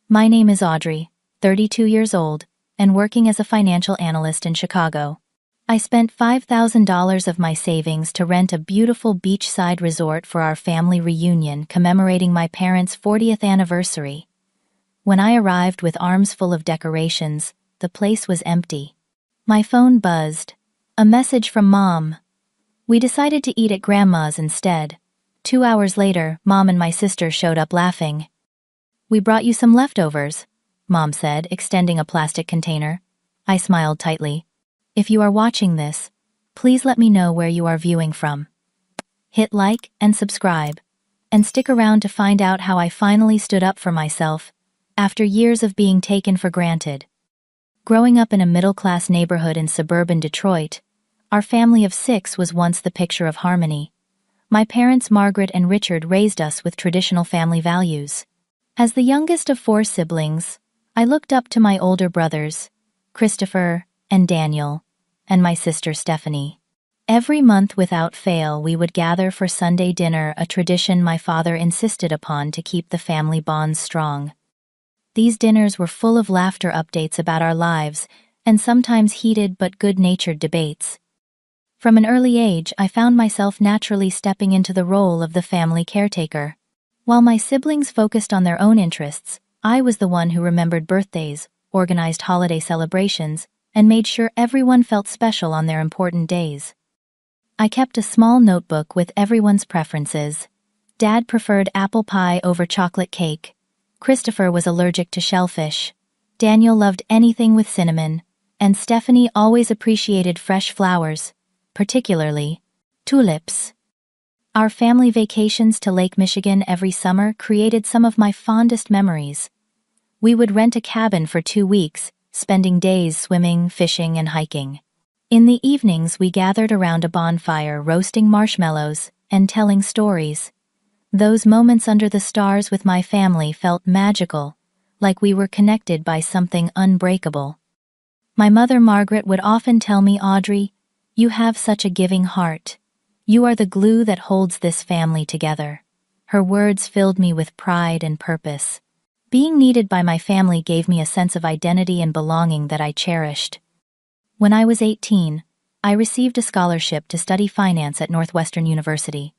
My name is Audrey, 32 years old, and working as a financial analyst in Chicago. I spent $5,000 of my savings to rent a beautiful beachside resort for our family reunion commemorating my parents' 40th anniversary. When I arrived with arms full of decorations, the place was empty. My phone buzzed. A message from Mom. We decided to eat at Grandma's instead. 2 hours later, Mom and my sister showed up laughing. "We brought you some leftovers," Mom said, extending a plastic container. I smiled tightly. "If you are watching this, please let me know where you are viewing from. Hit like and subscribe, and stick around to find out how I finally stood up for myself after years of being taken for granted." Growing up in a middle-class neighborhood in suburban Detroit, our family of 6 was once the picture of harmony. My parents, Margaret and Richard, raised us with traditional family values. As the youngest of 4 siblings, I looked up to my older brothers, Christopher and Daniel, and my sister Stephanie. Every month without fail, we would gather for Sunday dinner, a tradition my father insisted upon to keep the family bonds strong. These dinners were full of laughter, updates about our lives, and sometimes heated but good-natured debates. From an early age, I found myself naturally stepping into the role of the family caretaker. While my siblings focused on their own interests, I was the one who remembered birthdays, organized holiday celebrations, and made sure everyone felt special on their important days. I kept a small notebook with everyone's preferences. Dad preferred apple pie over chocolate cake. Christopher was allergic to shellfish. Daniel loved anything with cinnamon. And Stephanie always appreciated fresh flowers, particularly tulips. Our family vacations to Lake Michigan every summer created some of my fondest memories. We would rent a cabin for 2 weeks, spending days swimming, fishing, and hiking. In the evenings, we gathered around a bonfire, roasting marshmallows and telling stories. Those moments under the stars with my family felt magical, like we were connected by something unbreakable. My mother, Margaret, would often tell me, "Audrey, you have such a giving heart. You are the glue that holds this family together." Her words filled me with pride and purpose. Being needed by my family gave me a sense of identity and belonging that I cherished. When I was 18, I received a scholarship to study finance at Northwestern University.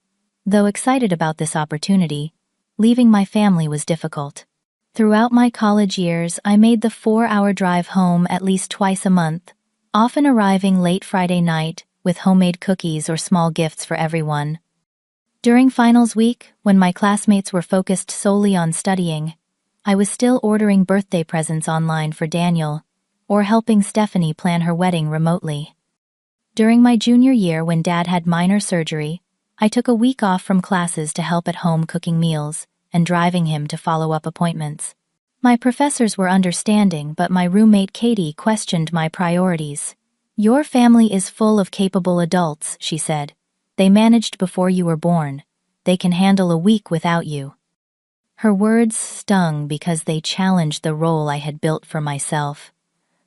Though excited about this opportunity, leaving my family was difficult. Throughout my college years, I made the 4-hour drive home at least twice a month, often arriving late Friday night with homemade cookies or small gifts for everyone. During finals week, when my classmates were focused solely on studying, I was still ordering birthday presents online for Daniel, or helping Stephanie plan her wedding remotely. During my junior year, when Dad had minor surgery, I took a week off from classes to help at home cooking meals and driving him to follow-up appointments. My professors were understanding, but my roommate Katie questioned my priorities. "Your family is full of capable adults," she said. "They managed before you were born. They can handle a week without you." Her words stung because they challenged the role I had built for myself.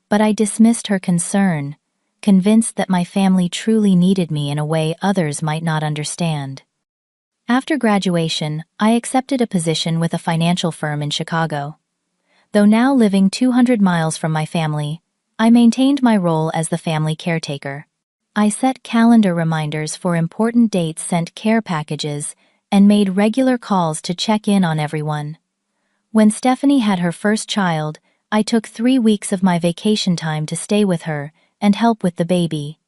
But I dismissed her concern, convinced that my family truly needed me in a way others might not understand. After graduation, I accepted a position with a financial firm in Chicago. Though now living 200 miles from my family, I maintained my role as the family caretaker. I set calendar reminders for important dates, sent care packages, and made regular calls to check in on everyone. When Stephanie had her first child, I took 3 weeks of my vacation time to stay with her and help with the baby.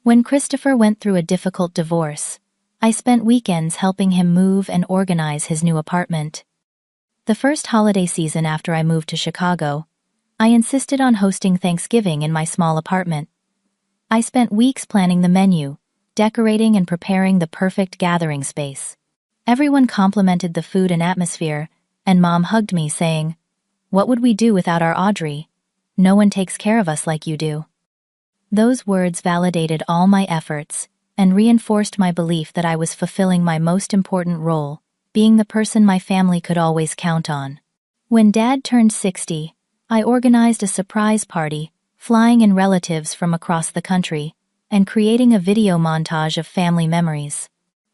When Christopher went through a difficult divorce, I spent weekends helping him move and organize his new apartment. The first holiday season after I moved to Chicago, I insisted on hosting Thanksgiving in my small apartment. I spent weeks planning the menu, decorating and preparing the perfect gathering space. Everyone complimented the food and atmosphere, and Mom hugged me, saying, "What would we do without our Audrey? No one takes care of us like you do." Those words validated all my efforts and reinforced my belief that I was fulfilling my most important role, being the person my family could always count on. When Dad turned 60, I organized a surprise party, flying in relatives from across the country, and creating a video montage of family memories.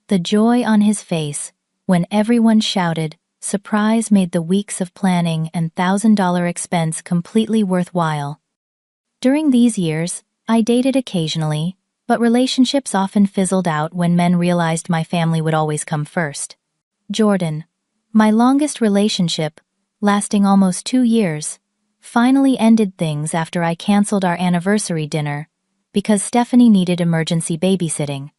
The joy on his face when everyone shouted, Surprise made the weeks of planning and $1,000 expense completely worthwhile. During these years, I dated occasionally, but relationships often fizzled out when men realized my family would always come first. Jordan, my longest relationship, lasting almost 2 years, finally ended things after I canceled our anniversary dinner because Stephanie needed emergency babysitting.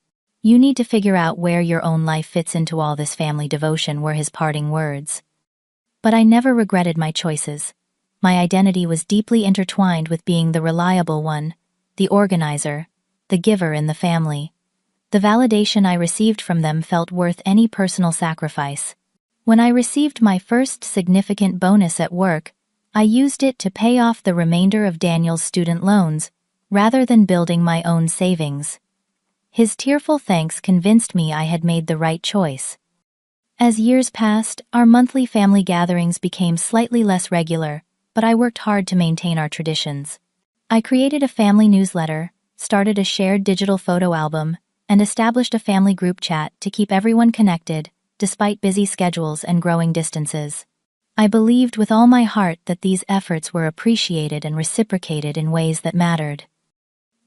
"You need to figure out where your own life fits into all this family devotion," were his parting words. But I never regretted my choices. My identity was deeply intertwined with being the reliable one, the organizer, the giver in the family. The validation I received from them felt worth any personal sacrifice. When I received my first significant bonus at work, I used it to pay off the remainder of Daniel's student loans, rather than building my own savings. His tearful thanks convinced me I had made the right choice. As years passed, our monthly family gatherings became slightly less regular, but I worked hard to maintain our traditions. I created a family newsletter, started a shared digital photo album, and established a family group chat to keep everyone connected, despite busy schedules and growing distances. I believed with all my heart that these efforts were appreciated and reciprocated in ways that mattered.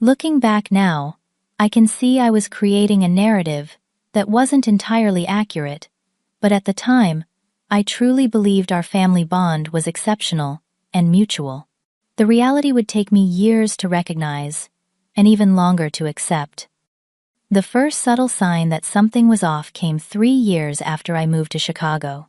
Looking back now, I can see I was creating a narrative that wasn't entirely accurate, but at the time, I truly believed our family bond was exceptional and mutual. The reality would take me years to recognize, and even longer to accept. The first subtle sign that something was off came 3 years after I moved to Chicago.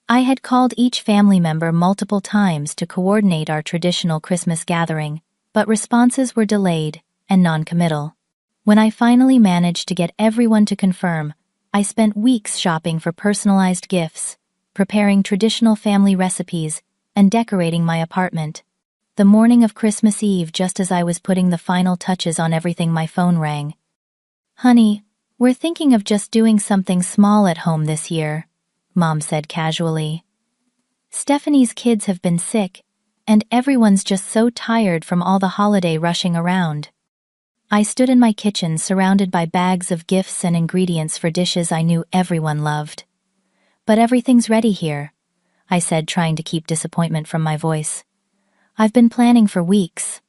I had called each family member multiple times to coordinate our traditional Christmas gathering, but responses were delayed and non-committal. When I finally managed to get everyone to confirm, I spent weeks shopping for personalized gifts, preparing traditional family recipes, and decorating my apartment. The morning of Christmas Eve, just as I was putting the final touches on everything, my phone rang. "Honey, we're thinking of just doing something small at home this year," Mom said casually. "Stephanie's kids have been sick, and everyone's just so tired from all the holiday rushing around." I stood in my kitchen surrounded by bags of gifts and ingredients for dishes I knew everyone loved. "But everything's ready here," I said, trying to keep disappointment from my voice. "I've been planning for weeks."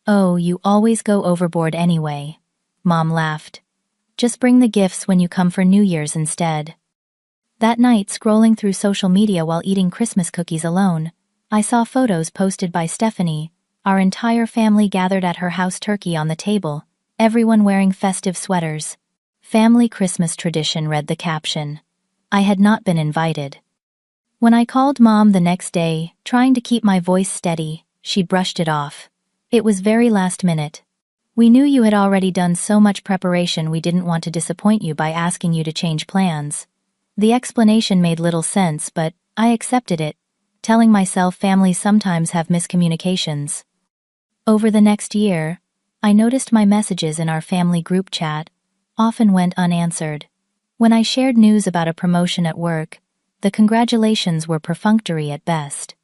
"Oh, you always go overboard anyway," Mom laughed. "Just bring the gifts when you come for New Year's instead." That night, scrolling through social media while eating Christmas cookies alone, I saw photos posted by Stephanie, our entire family gathered at her house, turkey on the table, everyone wearing festive sweaters. "Family Christmas tradition," read the caption. I had not been invited. When I called Mom the next day, trying to keep my voice steady, she brushed it off. "It was very last minute. We knew you had already done so much preparation, we didn't want to disappoint you by asking you to change plans." The explanation made little sense, but I accepted it, telling myself families sometimes have miscommunications. Over the next year, I noticed my messages in our family group chat often went unanswered. When I shared news about a promotion at work, the congratulations were perfunctory at best.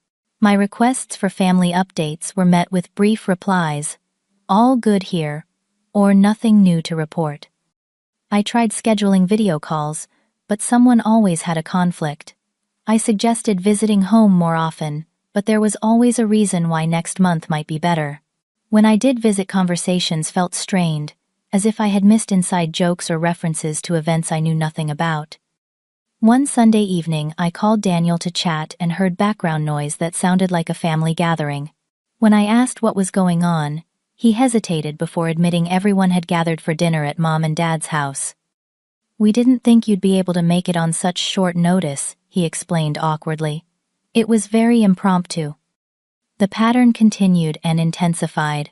My requests for family updates were met with brief replies, "All good here," or "Nothing new to report." I tried scheduling video calls, but someone always had a conflict. I suggested visiting home more often, but there was always a reason why next month might be better. When I did visit, conversations felt strained, as if I had missed inside jokes or references to events I knew nothing about. One Sunday evening, I called Daniel to chat and heard background noise that sounded like a family gathering. When I asked what was going on, he hesitated before admitting everyone had gathered for dinner at Mom and Dad's house. "We didn't think you'd be able to make it on such short notice," he explained awkwardly. "It was very impromptu." The pattern continued and intensified.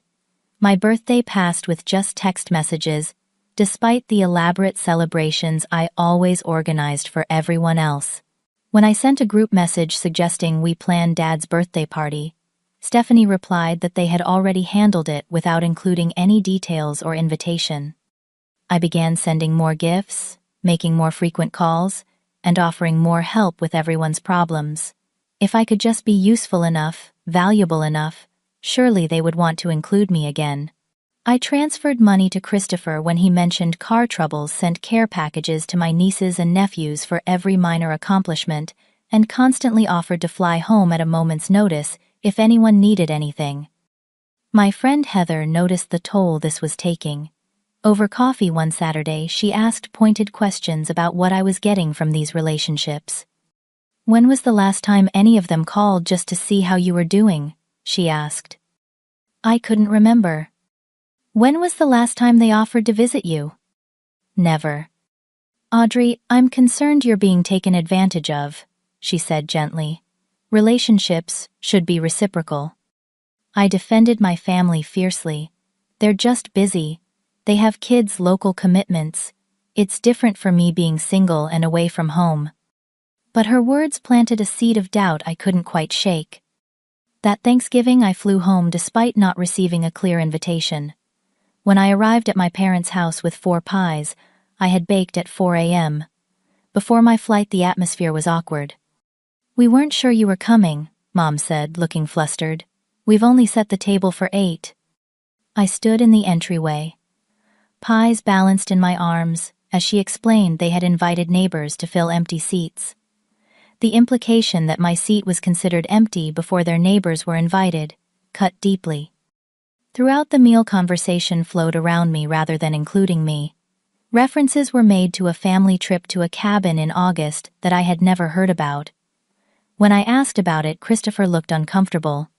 My birthday passed with just text messages, despite the elaborate celebrations I always organized for everyone else. When I sent a group message suggesting we plan Dad's birthday party, Stephanie replied that they had already handled it without including any details or invitation. I began sending more gifts, making more frequent calls, and offering more help with everyone's problems. If I could just be useful enough, valuable enough, surely they would want to include me again. I transferred money to Christopher when he mentioned car troubles, sent care packages to my nieces and nephews for every minor accomplishment, and constantly offered to fly home at a moment's notice if anyone needed anything. My friend Heather noticed the toll this was taking. Over coffee one Saturday, she asked pointed questions about what I was getting from these relationships. "When was the last time any of them called just to see how you were doing?" she asked. I couldn't remember. "When was the last time they offered to visit you?" "Never." "Audrey, I'm concerned you're being taken advantage of," she said gently. "Relationships should be reciprocal." I defended my family fiercely. "They're just busy. They have kids, local commitments. It's different for me being single and away from home." But her words planted a seed of doubt I couldn't quite shake. That Thanksgiving I flew home despite not receiving a clear invitation. When I arrived at my parents' house with 4 pies I had baked at 4 a.m. Before my flight, the atmosphere was awkward. "We weren't sure you were coming," Mom said, looking flustered. "We've only set the table for 8. I stood in the entryway. Pies balanced in my arms as she explained they had invited neighbors to fill empty seats. The implication that my seat was considered empty before their neighbors were invited cut deeply. Throughout the meal, conversation flowed around me rather than including me. References were made to a family trip to a cabin in August that I had never heard about. When I asked about it, Christopher looked uncomfortable.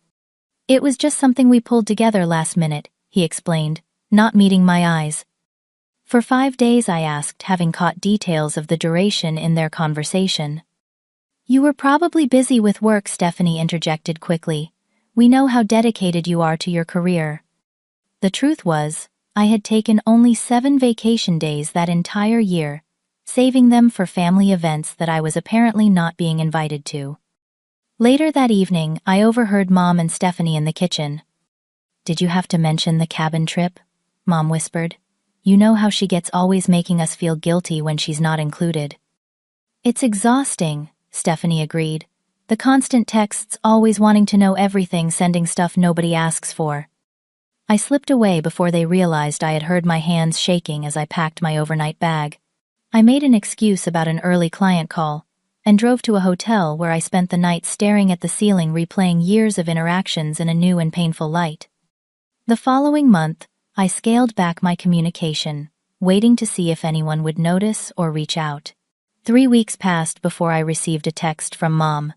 "It was just something we pulled together last minute," he explained, not meeting my eyes. "For 5 days?" I asked, having caught details of the duration in their conversation. "You were probably busy with work," Stephanie interjected quickly. "We know how dedicated you are to your career." The truth was, I had taken only 7 vacation days that entire year, saving them for family events that I was apparently not being invited to. Later that evening, I overheard Mom and Stephanie in the kitchen. "Did you have to mention the cabin trip?" Mom whispered. "You know how she gets always making us feel guilty when she's not included." "It's exhausting," Stephanie agreed. "The constant texts, always wanting to know everything, sending stuff nobody asks for." I slipped away before they realized I had heard my hands shaking as I packed my overnight bag. I made an excuse about an early client call and drove to a hotel where I spent the night staring at the ceiling, replaying years of interactions in a new and painful light. The following month, I scaled back my communication, waiting to see if anyone would notice or reach out. 3 weeks passed before I received a text from Mom.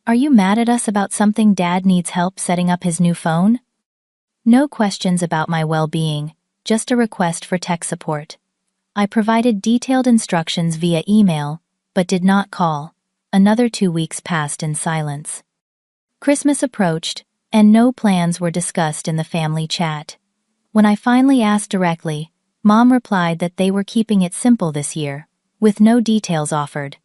"Are you mad at us about something? Dad needs help setting up his new phone?" No questions about my well-being, just a request for tech support. I provided detailed instructions via email, but did not call. Another 2 weeks passed in silence. Christmas approached, and no plans were discussed in the family chat. When I finally asked directly, Mom replied that they were keeping it simple this year, with no details offered.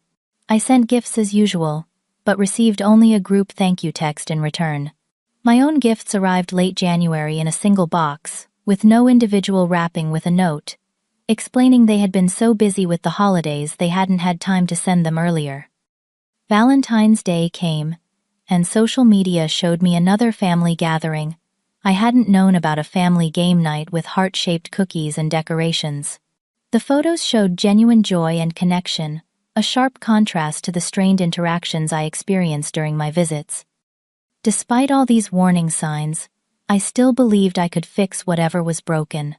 I sent gifts as usual, but received only a group thank you text in return. My own gifts arrived late January in a single box, with no individual wrapping, with a note explaining they had been so busy with the holidays they hadn't had time to send them earlier. Valentine's Day came, and social media showed me another family gathering. I hadn't known about a family game night with heart-shaped cookies and decorations. The photos showed genuine joy and connection, a sharp contrast to the strained interactions I experienced during my visits. Despite all these warning signs, I still believed I could fix whatever was broken.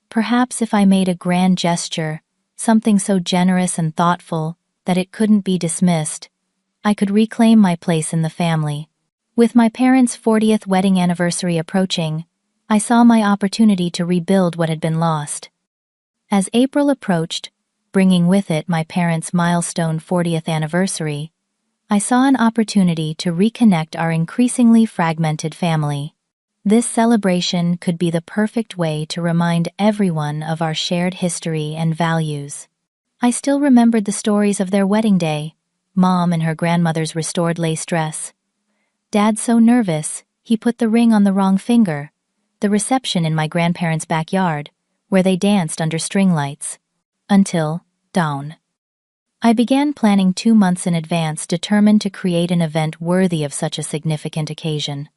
Perhaps if I made a grand gesture, something so generous and thoughtful that it couldn't be dismissed, I could reclaim my place in the family. With my parents' 40th wedding anniversary approaching, I saw my opportunity to rebuild what had been lost. As April approached, bringing with it my parents' milestone 40th anniversary, I saw an opportunity to reconnect our increasingly fragmented family. This celebration could be the perfect way to remind everyone of our shared history and values. I still remembered the stories of their wedding day, Mom in her grandmother's restored lace dress. Dad so nervous, he put the ring on the wrong finger. The reception in my grandparents' backyard, where they danced under string lights. Until dawn. I began planning 2 months in advance, determined to create an event worthy of such a significant occasion.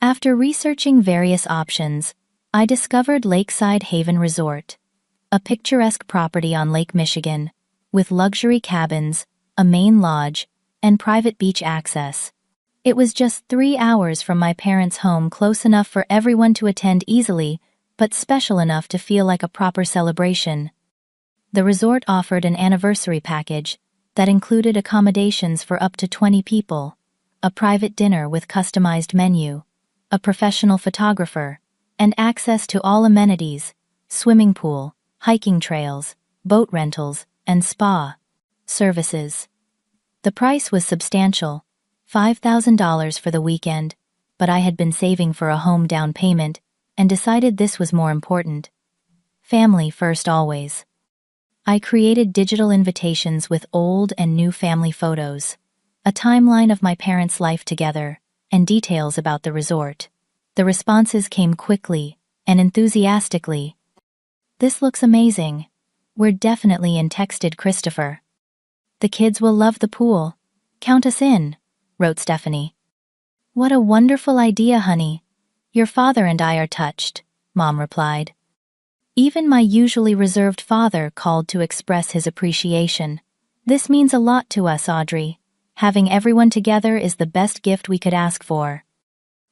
After researching various options, I discovered Lakeside Haven Resort, a picturesque property on Lake Michigan, with luxury cabins, a main lodge, and private beach access. It was just 3 hours from my parents' home, close enough for everyone to attend easily, but special enough to feel like a proper celebration. The resort offered an anniversary package that included accommodations for up to 20 people, a private dinner with customized menu, a professional photographer, and access to all amenities: swimming pool, hiking trails, boat rentals, and spa services. The price was substantial, $5,000 for the weekend, but I had been saving for a home down payment and decided this was more important. Family first always. I created digital invitations with old and new family photos, a timeline of my parents' life together, and details about the resort. The responses came quickly and enthusiastically. "This looks amazing. We're definitely in," texted Christopher. "The kids will love the pool. Count us in," wrote Stephanie. "What a wonderful idea, honey. Your father and I are touched," Mom replied. Even my usually reserved father called to express his appreciation. "This means a lot to us, Audrey. Having everyone together is the best gift we could ask for."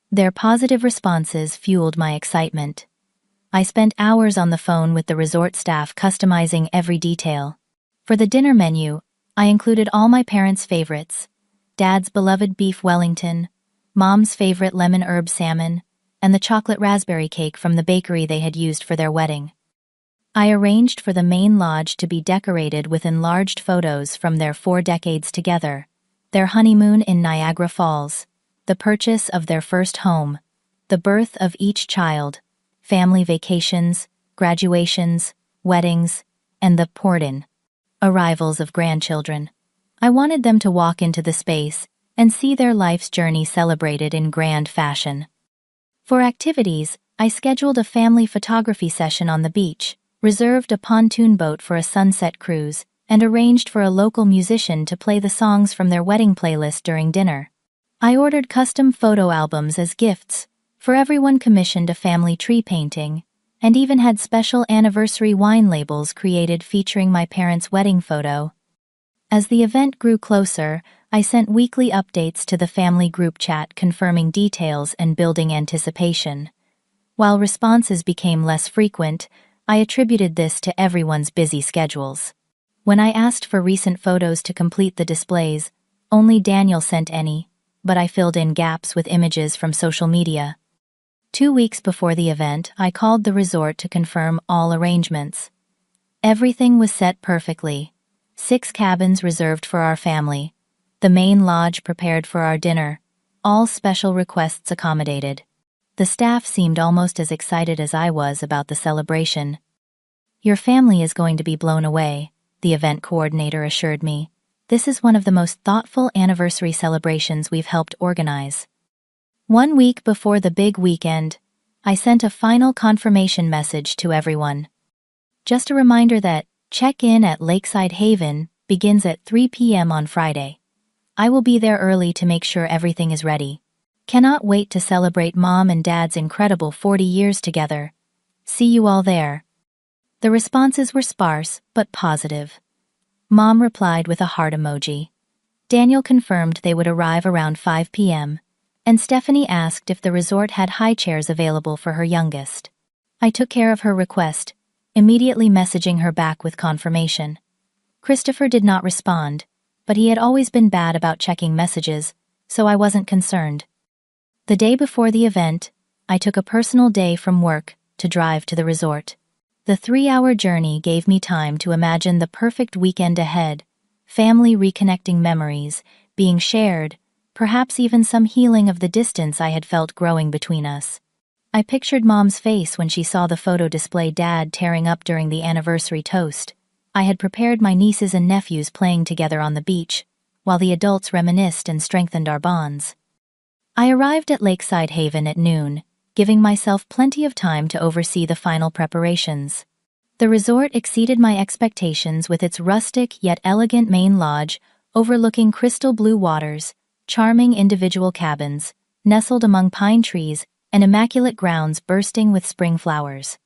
Their positive responses fueled my excitement. I spent hours on the phone with the resort staff, customizing every detail. For the dinner menu, I included all my parents' favorites: Dad's beloved beef Wellington, Mom's favorite lemon herb salmon, and the chocolate raspberry cake from the bakery they had used for their wedding. I arranged for the main lodge to be decorated with enlarged photos from their 4 decades together, their honeymoon in Niagara Falls, the purchase of their first home, the birth of each child, family vacations, graduations, weddings, and the poured-in arrivals of grandchildren. I wanted them to walk into the space and see their life's journey celebrated in grand fashion. For activities, I scheduled a family photography session on the beach, reserved a pontoon boat for a sunset cruise, and arranged for a local musician to play the songs from their wedding playlist during dinner. I ordered custom photo albums as gifts for everyone, commissioned a family tree painting, and even had special anniversary wine labels created featuring my parents' wedding photo. As the event grew closer, I sent weekly updates to the family group chat, confirming details and building anticipation. While responses became less frequent, I attributed this to everyone's busy schedules. When I asked for recent photos to complete the displays, only Daniel sent any, but I filled in gaps with images from social media. 2 weeks before the event, I called the resort to confirm all arrangements. Everything was set perfectly. 6 cabins reserved for our family, the main lodge prepared for our dinner, all special requests accommodated. The staff seemed almost as excited as I was about the celebration. "Your family is going to be blown away," the event coordinator assured me. "This is one of the most thoughtful anniversary celebrations we've helped organize." 1 week before the big weekend, I sent a final confirmation message to everyone. Just a reminder that check-in at Lakeside Haven begins at 3 p.m. on Friday. I will be there early to make sure everything is ready. Cannot wait to celebrate Mom and Dad's incredible 40 years together. See you all there. The responses were sparse, but positive. Mom replied with a heart emoji. Daniel confirmed they would arrive around 5 p.m., and Stephanie asked if the resort had high chairs available for her youngest. I took care of her request, immediately messaging her back with confirmation. Christopher did not respond, but he had always been bad about checking messages, so I wasn't concerned. The day before the event, I took a personal day from work to drive to the resort. The 3-hour journey gave me time to imagine the perfect weekend ahead, family reconnecting, memories being shared, perhaps even some healing of the distance I had felt growing between us. I pictured Mom's face when she saw the photo display Dad tearing up during the anniversary toast. I had prepared my nieces and nephews playing together on the beach, while the adults reminisced and strengthened our bonds. I arrived at Lakeside Haven at noon, giving myself plenty of time to oversee the final preparations. The resort exceeded my expectations with its rustic yet elegant main lodge overlooking crystal blue waters, charming individual cabins, nestled among pine trees, and immaculate grounds bursting with spring flowers.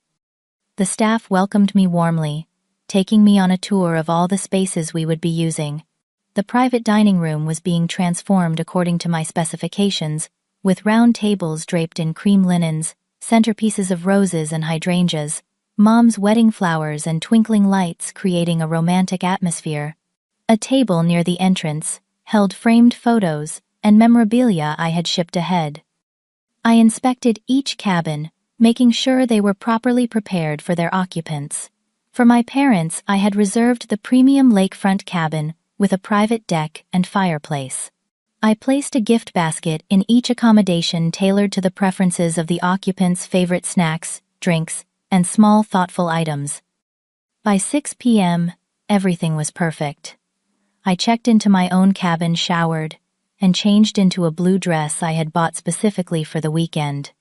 The staff welcomed me warmly, taking me on a tour of all the spaces we would be using. The private dining room was being transformed according to my specifications, with round tables draped in cream linens, centerpieces of roses and hydrangeas, Mom's wedding flowers and twinkling lights creating a romantic atmosphere. A table near the entrance held framed photos and memorabilia I had shipped ahead. I inspected each cabin, making sure they were properly prepared for their occupants. For my parents, I had reserved the premium lakefront cabin with a private deck and fireplace. I placed a gift basket in each accommodation tailored to the preferences of the occupants' favorite snacks, drinks, and small thoughtful items. By 6 p.m., everything was perfect. I checked into my own cabin, showered, and changed into a blue dress I had bought specifically for the weekend.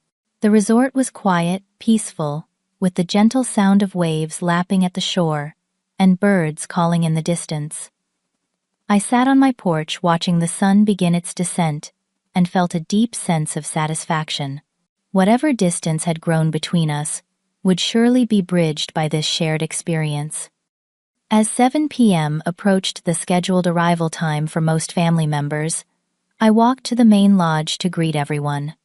The resort was quiet, peaceful, with the gentle sound of waves lapping at the shore and birds calling in the distance. I sat on my porch watching the sun begin its descent and felt a deep sense of satisfaction. Whatever distance had grown between us would surely be bridged by this shared experience. As 7 p.m. approached the scheduled arrival time for most family members, I walked to the main lodge to greet everyone.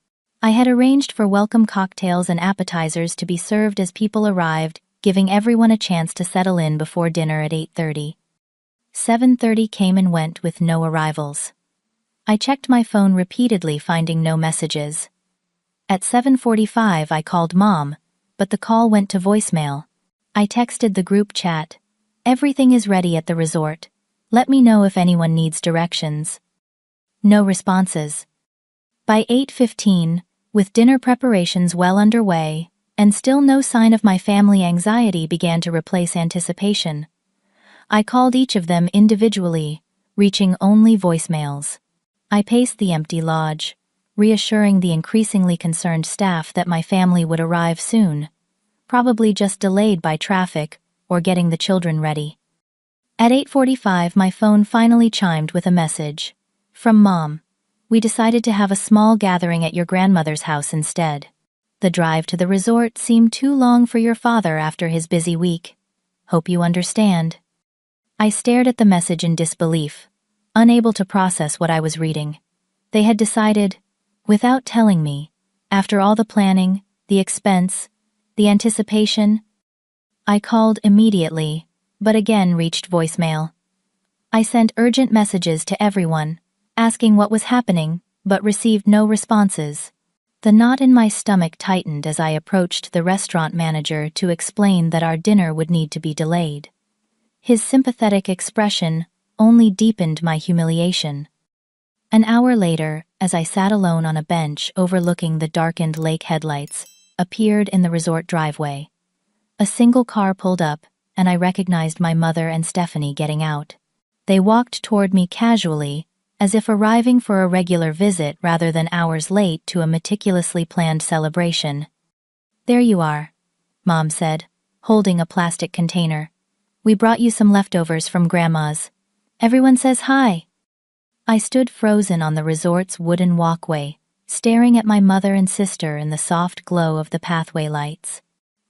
I had arranged for welcome cocktails and appetizers to be served as people arrived, giving everyone a chance to settle in before dinner at 8:30. 7:30 came and went with no arrivals. I checked my phone repeatedly, finding no messages. At 7:45 I called Mom, but the call went to voicemail. I texted the group chat. "Everything is ready at the resort. Let me know if anyone needs directions." No responses. By 8:15, with dinner preparations well underway, and still no sign of my family, anxiety began to replace anticipation. I called each of them individually, reaching only voicemails. I paced the empty lodge, reassuring the increasingly concerned staff that my family would arrive soon, probably just delayed by traffic or getting the children ready. At 8:45, my phone finally chimed with a message. From Mom. "We decided to have a small gathering at your grandmother's house instead. The drive to the resort seemed too long for your father after his busy week. Hope you understand." I stared at the message in disbelief, unable to process what I was reading. They had decided, without telling me, after all the planning, the expense, the anticipation. I called immediately, but again reached voicemail. I sent urgent messages to everyone, asking what was happening, but received no responses. The knot in my stomach tightened as I approached the restaurant manager to explain that our dinner would need to be delayed. His sympathetic expression only deepened my humiliation. An hour later, as I sat alone on a bench overlooking the darkened lake, headlights appeared in the resort driveway. A single car pulled up, and I recognized my mother and Stephanie getting out. They walked toward me casually, as if arriving for a regular visit rather than hours late to a meticulously planned celebration. "There you are," Mom said, holding a plastic container. "We brought you some leftovers from Grandma's. Everyone says hi." I stood frozen on the resort's wooden walkway, staring at my mother and sister in the soft glow of the pathway lights.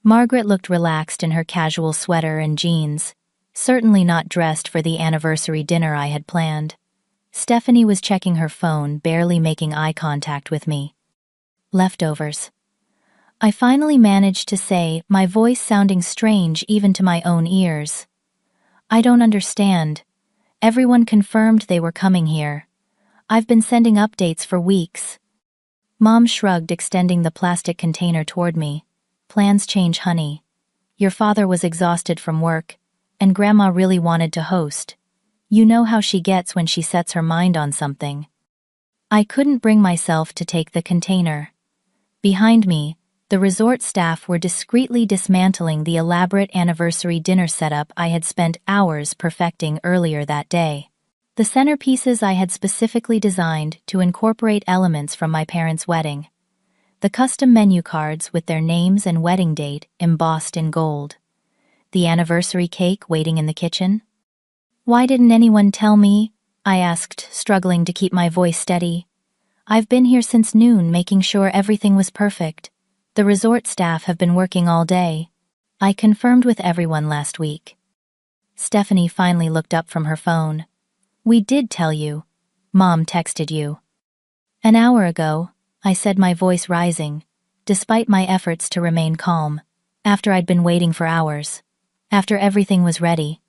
Margaret looked relaxed in her casual sweater and jeans, certainly not dressed for the anniversary dinner I had planned. Stephanie was checking her phone, barely making eye contact with me. "Leftovers." I finally managed to say, my voice sounding strange even to my own ears. "I don't understand. Everyone confirmed they were coming here. I've been sending updates for weeks." Mom shrugged, extending the plastic container toward me. "Plans change, honey. Your father was exhausted from work, and Grandma really wanted to host. You know how she gets when she sets her mind on something." I couldn't bring myself to take the container. Behind me, the resort staff were discreetly dismantling the elaborate anniversary dinner setup I had spent hours perfecting earlier that day. The centerpieces I had specifically designed to incorporate elements from my parents' wedding. The custom menu cards with their names and wedding date embossed in gold. The anniversary cake waiting in the kitchen. "Why didn't anyone tell me?" I asked, struggling to keep my voice steady. "I've been here since noon making sure everything was perfect. The resort staff have been working all day. I confirmed with everyone last week." Stephanie finally looked up from her phone. We did tell you. Mom texted you. An hour ago, I said, my voice rising, despite my efforts to remain calm, after I'd been waiting for hours. After everything was ready.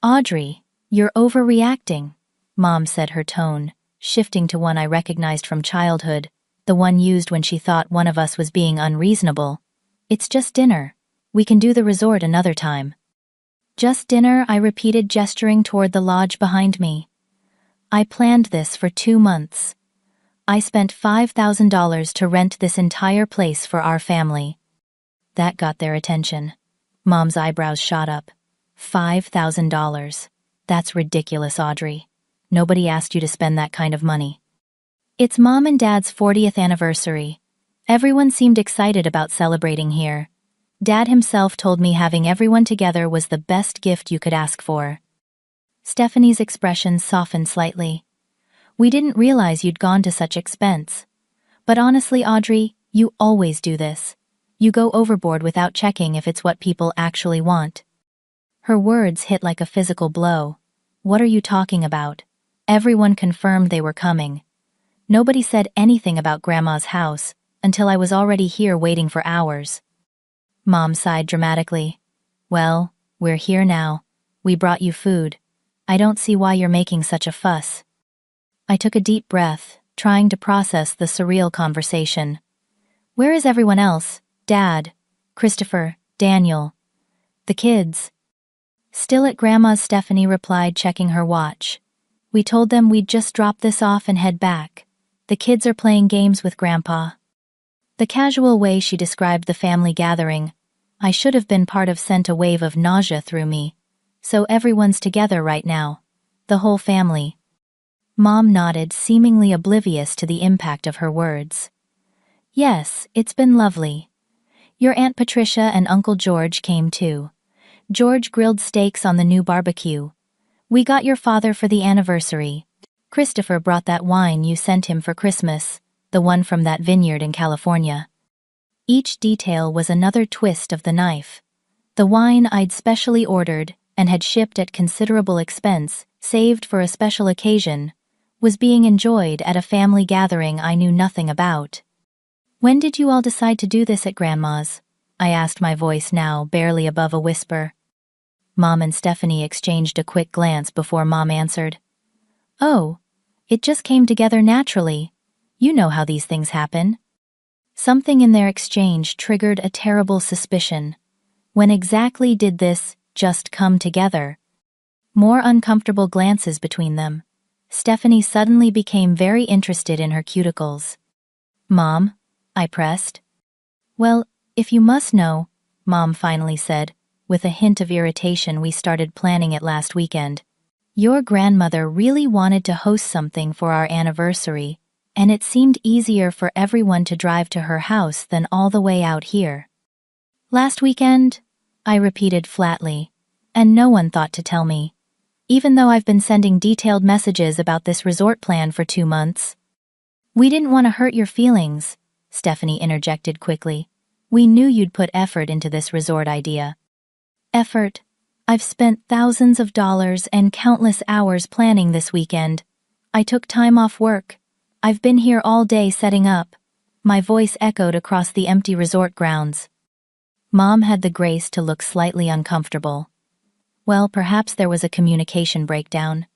Audrey, you're overreacting, Mom said, her tone shifting to one I recognized from childhood, the one used when she thought one of us was being unreasonable. It's just dinner. We can do the resort another time. Just dinner, I repeated, gesturing toward the lodge behind me. I planned this for 2 months. I spent $5,000 to rent this entire place for our family. That got their attention. Mom's eyebrows shot up. $5,000. That's ridiculous, Audrey. Nobody asked you to spend that kind of money. It's Mom and Dad's 40th anniversary. Everyone seemed excited about celebrating here. Dad himself told me having everyone together was the best gift you could ask for. Stephanie's expression softened slightly. We didn't realize you'd gone to such expense. But honestly, Audrey, you always do this. You go overboard without checking if it's what people actually want. Her words hit like a physical blow. What are you talking about? Everyone confirmed they were coming. Nobody said anything about Grandma's house until I was already here waiting for hours. Mom sighed dramatically. Well, we're here now. We brought you food. I don't see why you're making such a fuss. I took a deep breath, trying to process the surreal conversation. Where is everyone else? Dad, Christopher, Daniel, the kids? Still at Grandma's, Stephanie replied, checking her watch. We told them we'd just drop this off and head back. The kids are playing games with Grandpa. The casual way she described the family gathering, I should have been part of, sent a wave of nausea through me. So everyone's together right now. The whole family. Mom nodded, seemingly oblivious to the impact of her words. Yes, it's been lovely. Your Aunt Patricia and Uncle George came too. George grilled steaks on the new barbecue. We got your father for the anniversary. Christopher brought that wine you sent him for Christmas, the one from that vineyard in California. Each detail was another twist of the knife. The wine I'd specially ordered and had shipped at considerable expense, saved for a special occasion, was being enjoyed at a family gathering I knew nothing about. When did you all decide to do this at Grandma's? I asked, my voice now barely above a whisper. Mom and Stephanie exchanged a quick glance before Mom answered. Oh, it just came together naturally. You know how these things happen. Something in their exchange triggered a terrible suspicion. When exactly did this just come together? More uncomfortable glances between them. Stephanie suddenly became very interested in her cuticles. Mom, I pressed. Well, if you must know, Mom finally said, with a hint of irritation, we started planning it last weekend. Your grandmother really wanted to host something for our anniversary, and it seemed easier for everyone to drive to her house than all the way out here. Last weekend? I repeated flatly, and no one thought to tell me. Even though I've been sending detailed messages about this resort plan for 2 months. We didn't want to hurt your feelings, Stephanie interjected quickly. We knew you'd put effort into this resort idea. Effort? I've spent thousands of dollars and countless hours planning this weekend. I took time off work. I've been here all day setting up. My voice echoed across the empty resort grounds. Mom had the grace to look slightly uncomfortable. Well, perhaps there was a communication breakdown.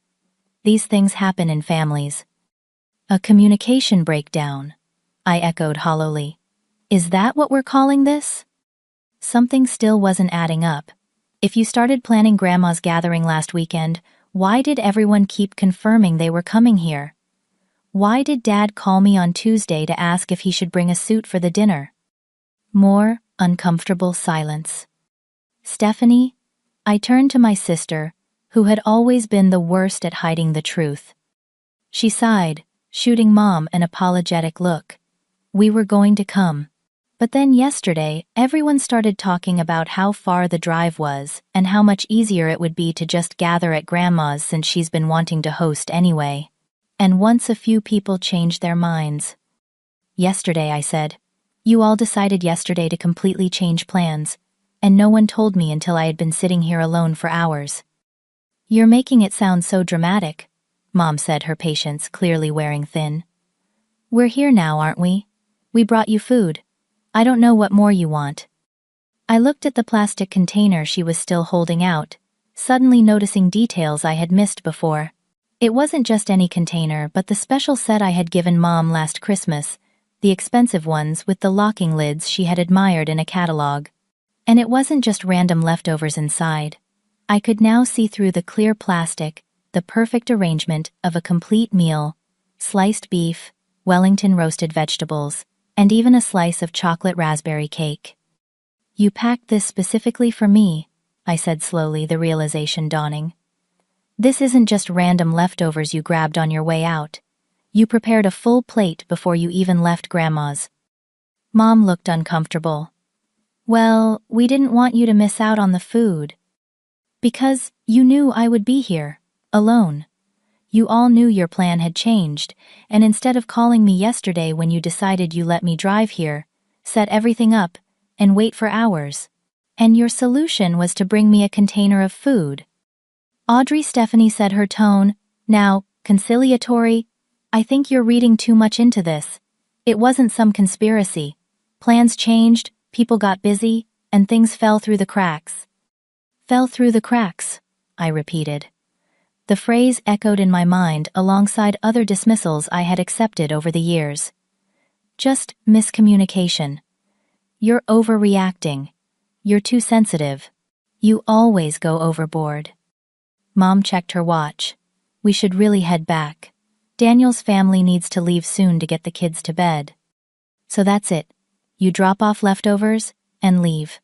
These things happen in families. A communication breakdown, I echoed hollowly. Is that what we're calling this? Something still wasn't adding up. If you started planning Grandma's gathering last weekend, why did everyone keep confirming they were coming here? Why did Dad call me on Tuesday to ask if he should bring a suit for the dinner? More uncomfortable silence. Stephanie? I turned to my sister, who had always been the worst at hiding the truth. She sighed, shooting Mom an apologetic look. We were going to come. But then yesterday, everyone started talking about how far the drive was and how much easier it would be to just gather at Grandma's since she's been wanting to host anyway. And once a few people changed their minds. Yesterday, I said. You all decided yesterday to completely change plans, and no one told me until I had been sitting here alone for hours. You're making it sound so dramatic, Mom said, her patience clearly wearing thin. We're here now, aren't we? We brought you food. I don't know what more you want. I looked at the plastic container she was still holding out, suddenly noticing details I had missed before. It wasn't just any container, but the special set I had given Mom last Christmas, the expensive ones with the locking lids she had admired in a catalog. And it wasn't just random leftovers inside. I could now see through the clear plastic, the perfect arrangement of a complete meal: sliced beef, Wellington roasted vegetables, and even a slice of chocolate raspberry cake. You packed this specifically for me, I said slowly, the realization dawning. This isn't just random leftovers you grabbed on your way out. You prepared a full plate before you even left Grandma's. Mom looked uncomfortable. Well, we didn't want you to miss out on the food. Because you knew I would be here, alone. You all knew your plan had changed, and instead of calling me yesterday when you decided you let me drive here, set everything up, and wait for hours. And your solution was to bring me a container of food. Audrey, Stephanie said, her tone now conciliatory. I think you're reading too much into this. It wasn't some conspiracy. Plans changed, people got busy, and things fell through the cracks. Fell through the cracks, I repeated. The phrase echoed in my mind alongside other dismissals I had accepted over the years. Just miscommunication. You're overreacting. You're too sensitive. You always go overboard. Mom checked her watch. We should really head back. Daniel's family needs to leave soon to get the kids to bed. So that's it. You drop off leftovers and leave.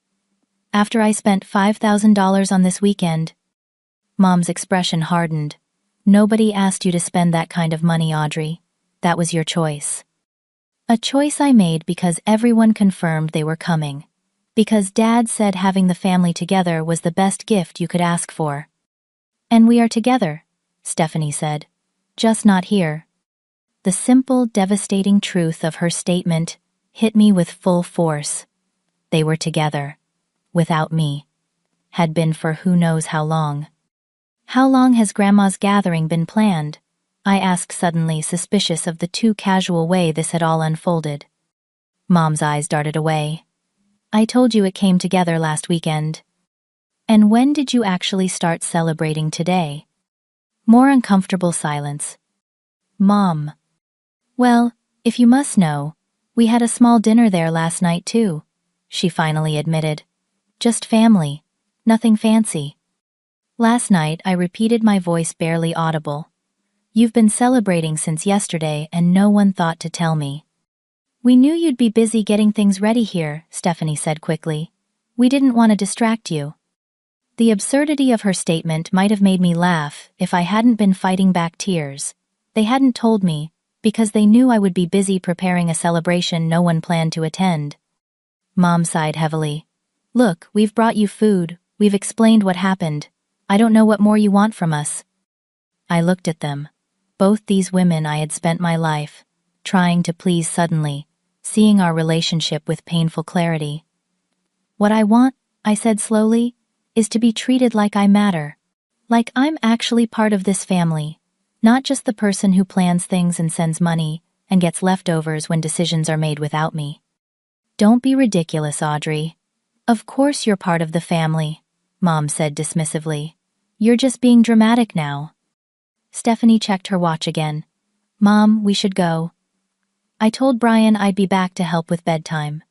After I spent $5,000 on this weekend. Mom's expression hardened. Nobody asked you to spend that kind of money, Audrey. That was your choice. A choice I made because everyone confirmed they were coming. Because Dad said having the family together was the best gift you could ask for. And we are together, Stephanie said. Just not here. The simple, devastating truth of her statement hit me with full force. They were together. Without me. Had been for who knows how long. How long has Grandma's gathering been planned? I asked suddenly, suspicious of the too casual way this had all unfolded. Mom's eyes darted away. I told you it came together last weekend. And when did you actually start celebrating today? More uncomfortable silence. Mom. Well, if you must know, we had a small dinner there last night too, she finally admitted. Just family. Nothing fancy. Last night, I repeated, my voice barely audible. You've been celebrating since yesterday and no one thought to tell me. We knew you'd be busy getting things ready here, Stephanie said quickly. We didn't want to distract you. The absurdity of her statement might have made me laugh if I hadn't been fighting back tears. They hadn't told me, because they knew I would be busy preparing a celebration no one planned to attend. Mom sighed heavily. Look, we've brought you food, we've explained what happened. I don't know what more you want from us. I looked at them. Both these women I had spent my life trying to please, suddenly, seeing our relationship with painful clarity. What I want, I said slowly, is to be treated like I matter. Like I'm actually part of this family. Not just the person who plans things and sends money and gets leftovers when decisions are made without me. Don't be ridiculous, Audrey. Of course you're part of the family, Mom said dismissively. You're just being dramatic now. Stephanie checked her watch again. Mom, we should go. I told Brian I'd be back to help with bedtime.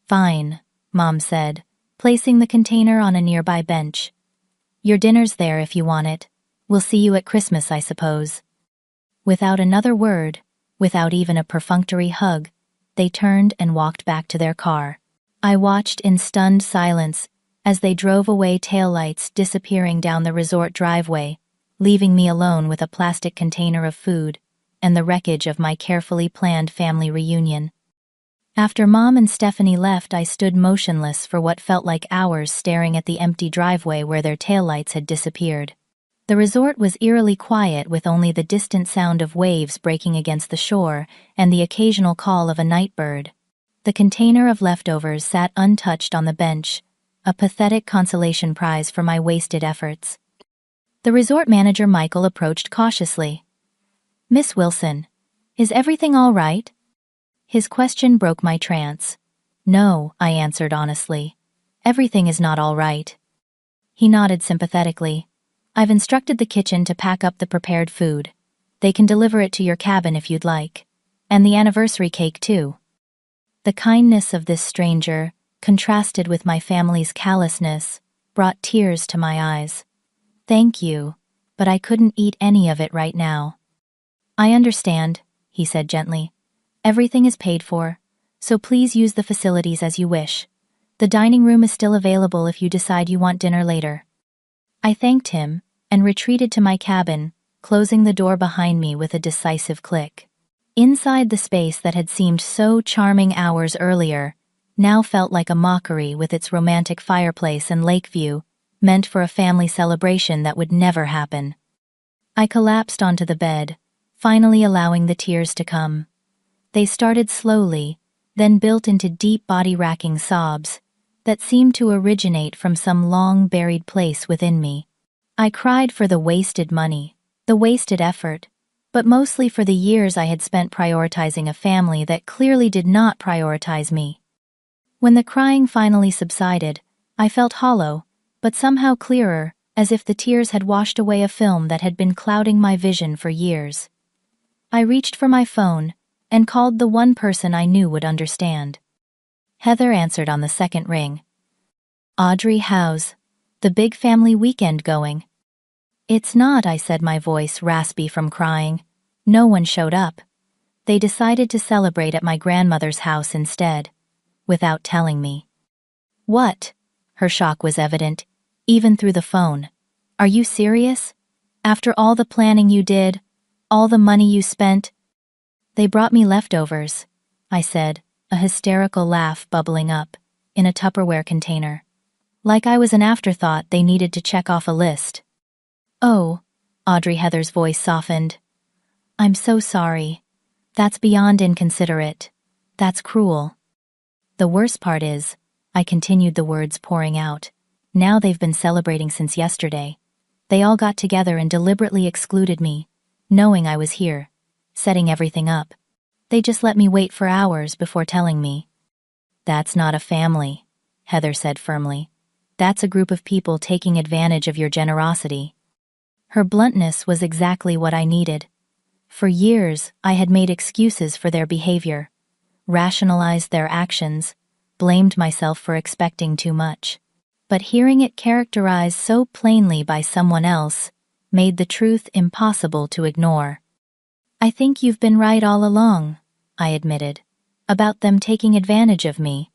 Fine, Mom said, placing the container on a nearby bench. Your dinner's there if you want it. We'll see you at Christmas, I suppose. Without another word, without even a perfunctory hug, they turned and walked back to their car. I watched in stunned silence as they drove away, taillights disappearing down the resort driveway, leaving me alone with a plastic container of food and the wreckage of my carefully planned family reunion. After Mom and Stephanie left, I stood motionless for what felt like hours, staring at the empty driveway where their taillights had disappeared. The resort was eerily quiet, with only the distant sound of waves breaking against the shore and the occasional call of a night bird. The container of leftovers sat untouched on the bench, a pathetic consolation prize for my wasted efforts. The resort manager Michael approached cautiously. "Miss Wilson, is everything all right?" His question broke my trance. "No," I answered honestly. "Everything is not all right." He nodded sympathetically. "I've instructed the kitchen to pack up the prepared food. They can deliver it to your cabin if you'd like. And the anniversary cake, too." The kindness of this stranger, contrasted with my family's callousness, brought tears to my eyes. "Thank you, but I couldn't eat any of it right now." "I understand," he said gently. "Everything is paid for, so please use the facilities as you wish. The dining room is still available if you decide you want dinner later." I thanked him and retreated to my cabin, closing the door behind me with a decisive click. Inside, the space that had seemed so charming hours earlier now felt like a mockery, with its romantic fireplace and lake view, meant for a family celebration that would never happen. I collapsed onto the bed, finally allowing the tears to come. They started slowly, then built into deep body-racking sobs that seemed to originate from some long-buried place within me. I cried for the wasted money, the wasted effort, but mostly for the years I had spent prioritizing a family that clearly did not prioritize me. When the crying finally subsided, I felt hollow, but somehow clearer, as if the tears had washed away a film that had been clouding my vision for years. I reached for my phone and called the one person I knew would understand. Heather answered on the second ring. "Audrey, how's the big family weekend going?" "It's not," I said, my voice raspy from crying. "No one showed up. They decided to celebrate at my grandmother's house instead, without telling me." "What?" Her shock was evident, even through the phone. "Are you serious? After all the planning you did, all the money you spent?" "They brought me leftovers," I said, a hysterical laugh bubbling up, in a Tupperware container. Like I was an afterthought they needed to check off a list. "Oh," Heather's voice softened. "I'm so sorry. That's beyond inconsiderate. That's cruel." "The worst part is," I continued, the words pouring out, "now they've been celebrating since yesterday. They all got together and deliberately excluded me, knowing I was here, setting everything up. They just let me wait for hours before telling me." "That's not a family," Heather said firmly. "That's a group of people taking advantage of your generosity." Her bluntness was exactly what I needed. For years, I had made excuses for their behavior, rationalized their actions, blamed myself for expecting too much. But hearing it characterized so plainly by someone else made the truth impossible to ignore. "I think you've been right all along," I admitted, "about them taking advantage of me."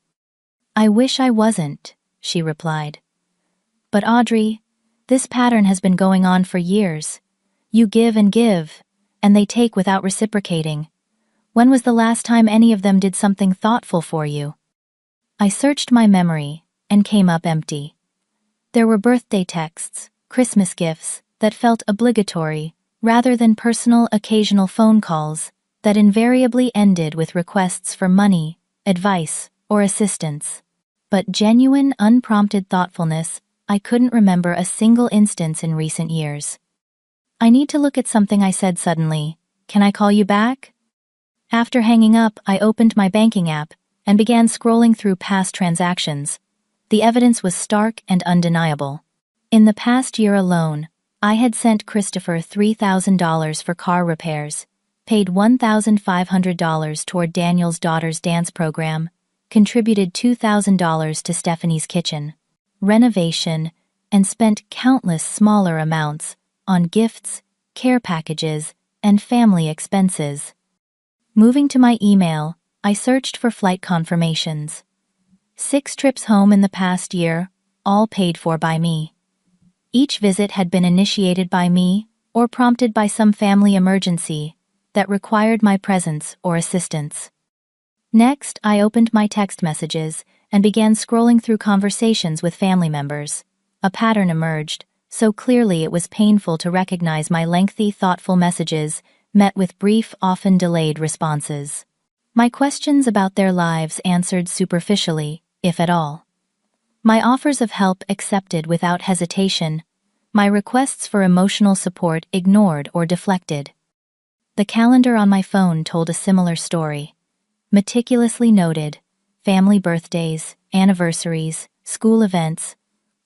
"I wish I wasn't," she replied. "But Audrey, this pattern has been going on for years. You give, and they take without reciprocating. When was the last time any of them did something thoughtful for you?" I searched my memory and came up empty. There were birthday texts, Christmas gifts that felt obligatory, rather than personal, occasional phone calls that invariably ended with requests for money, advice, or assistance. But genuine, unprompted thoughtfulness, I couldn't remember a single instance in recent years. "I need to look at something," I said suddenly. "Can I call you back?" After hanging up, I opened my banking app and began scrolling through past transactions. The evidence was stark and undeniable. In the past year alone, I had sent Christopher $3,000 for car repairs, paid $1,500 toward Daniel's daughter's dance program, contributed $2,000 to Stephanie's kitchen renovation, and spent countless smaller amounts on gifts, care packages, and family expenses. Moving to my email, I searched for flight confirmations. 6 trips home in the past year, all paid for by me. Each visit had been initiated by me or prompted by some family emergency that required my presence or assistance. Next, I opened my text messages and began scrolling through conversations with family members. A pattern emerged, so clearly it was painful to recognize my lengthy, thoughtful messages met with brief, often delayed responses. My questions about their lives answered superficially, if at all. My offers of help accepted without hesitation, My requests for emotional support ignored or deflected. The calendar on my phone told a similar story. Meticulously noted, family birthdays, anniversaries, school events,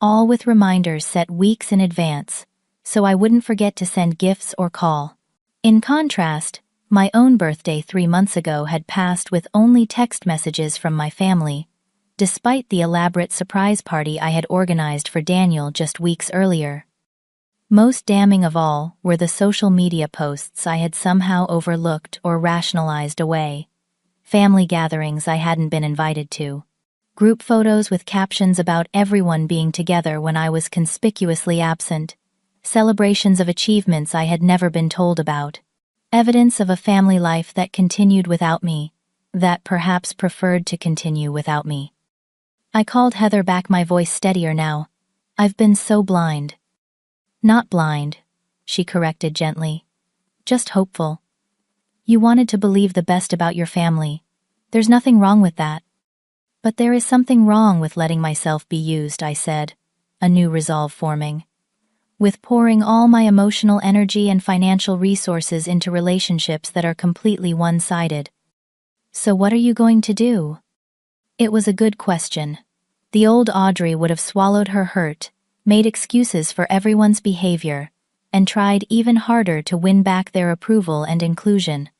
all with reminders set weeks in advance, so I wouldn't forget to send gifts or call. In contrast, my own birthday 3 months ago had passed with only text messages from my family, despite the elaborate surprise party I had organized for Daniel just weeks earlier. Most damning of all were the social media posts I had somehow overlooked or rationalized away. Family gatherings I hadn't been invited to. Group photos with captions about everyone being together when I was conspicuously absent. Celebrations of achievements I had never been told about. Evidence of a family life that continued without me, that perhaps preferred to continue without me. I called Heather back, my voice steadier now. I've been so blind. Not blind, she corrected gently. Just hopeful. You wanted to believe the best about your family. There's nothing wrong with that. But there is something wrong with letting myself be used, I said, a new resolve forming. With pouring all my emotional energy and financial resources into relationships that are completely one-sided. So what are you going to do? It was a good question. The old Audrey would have swallowed her hurt, made excuses for everyone's behavior, and tried even harder to win back their approval and inclusion.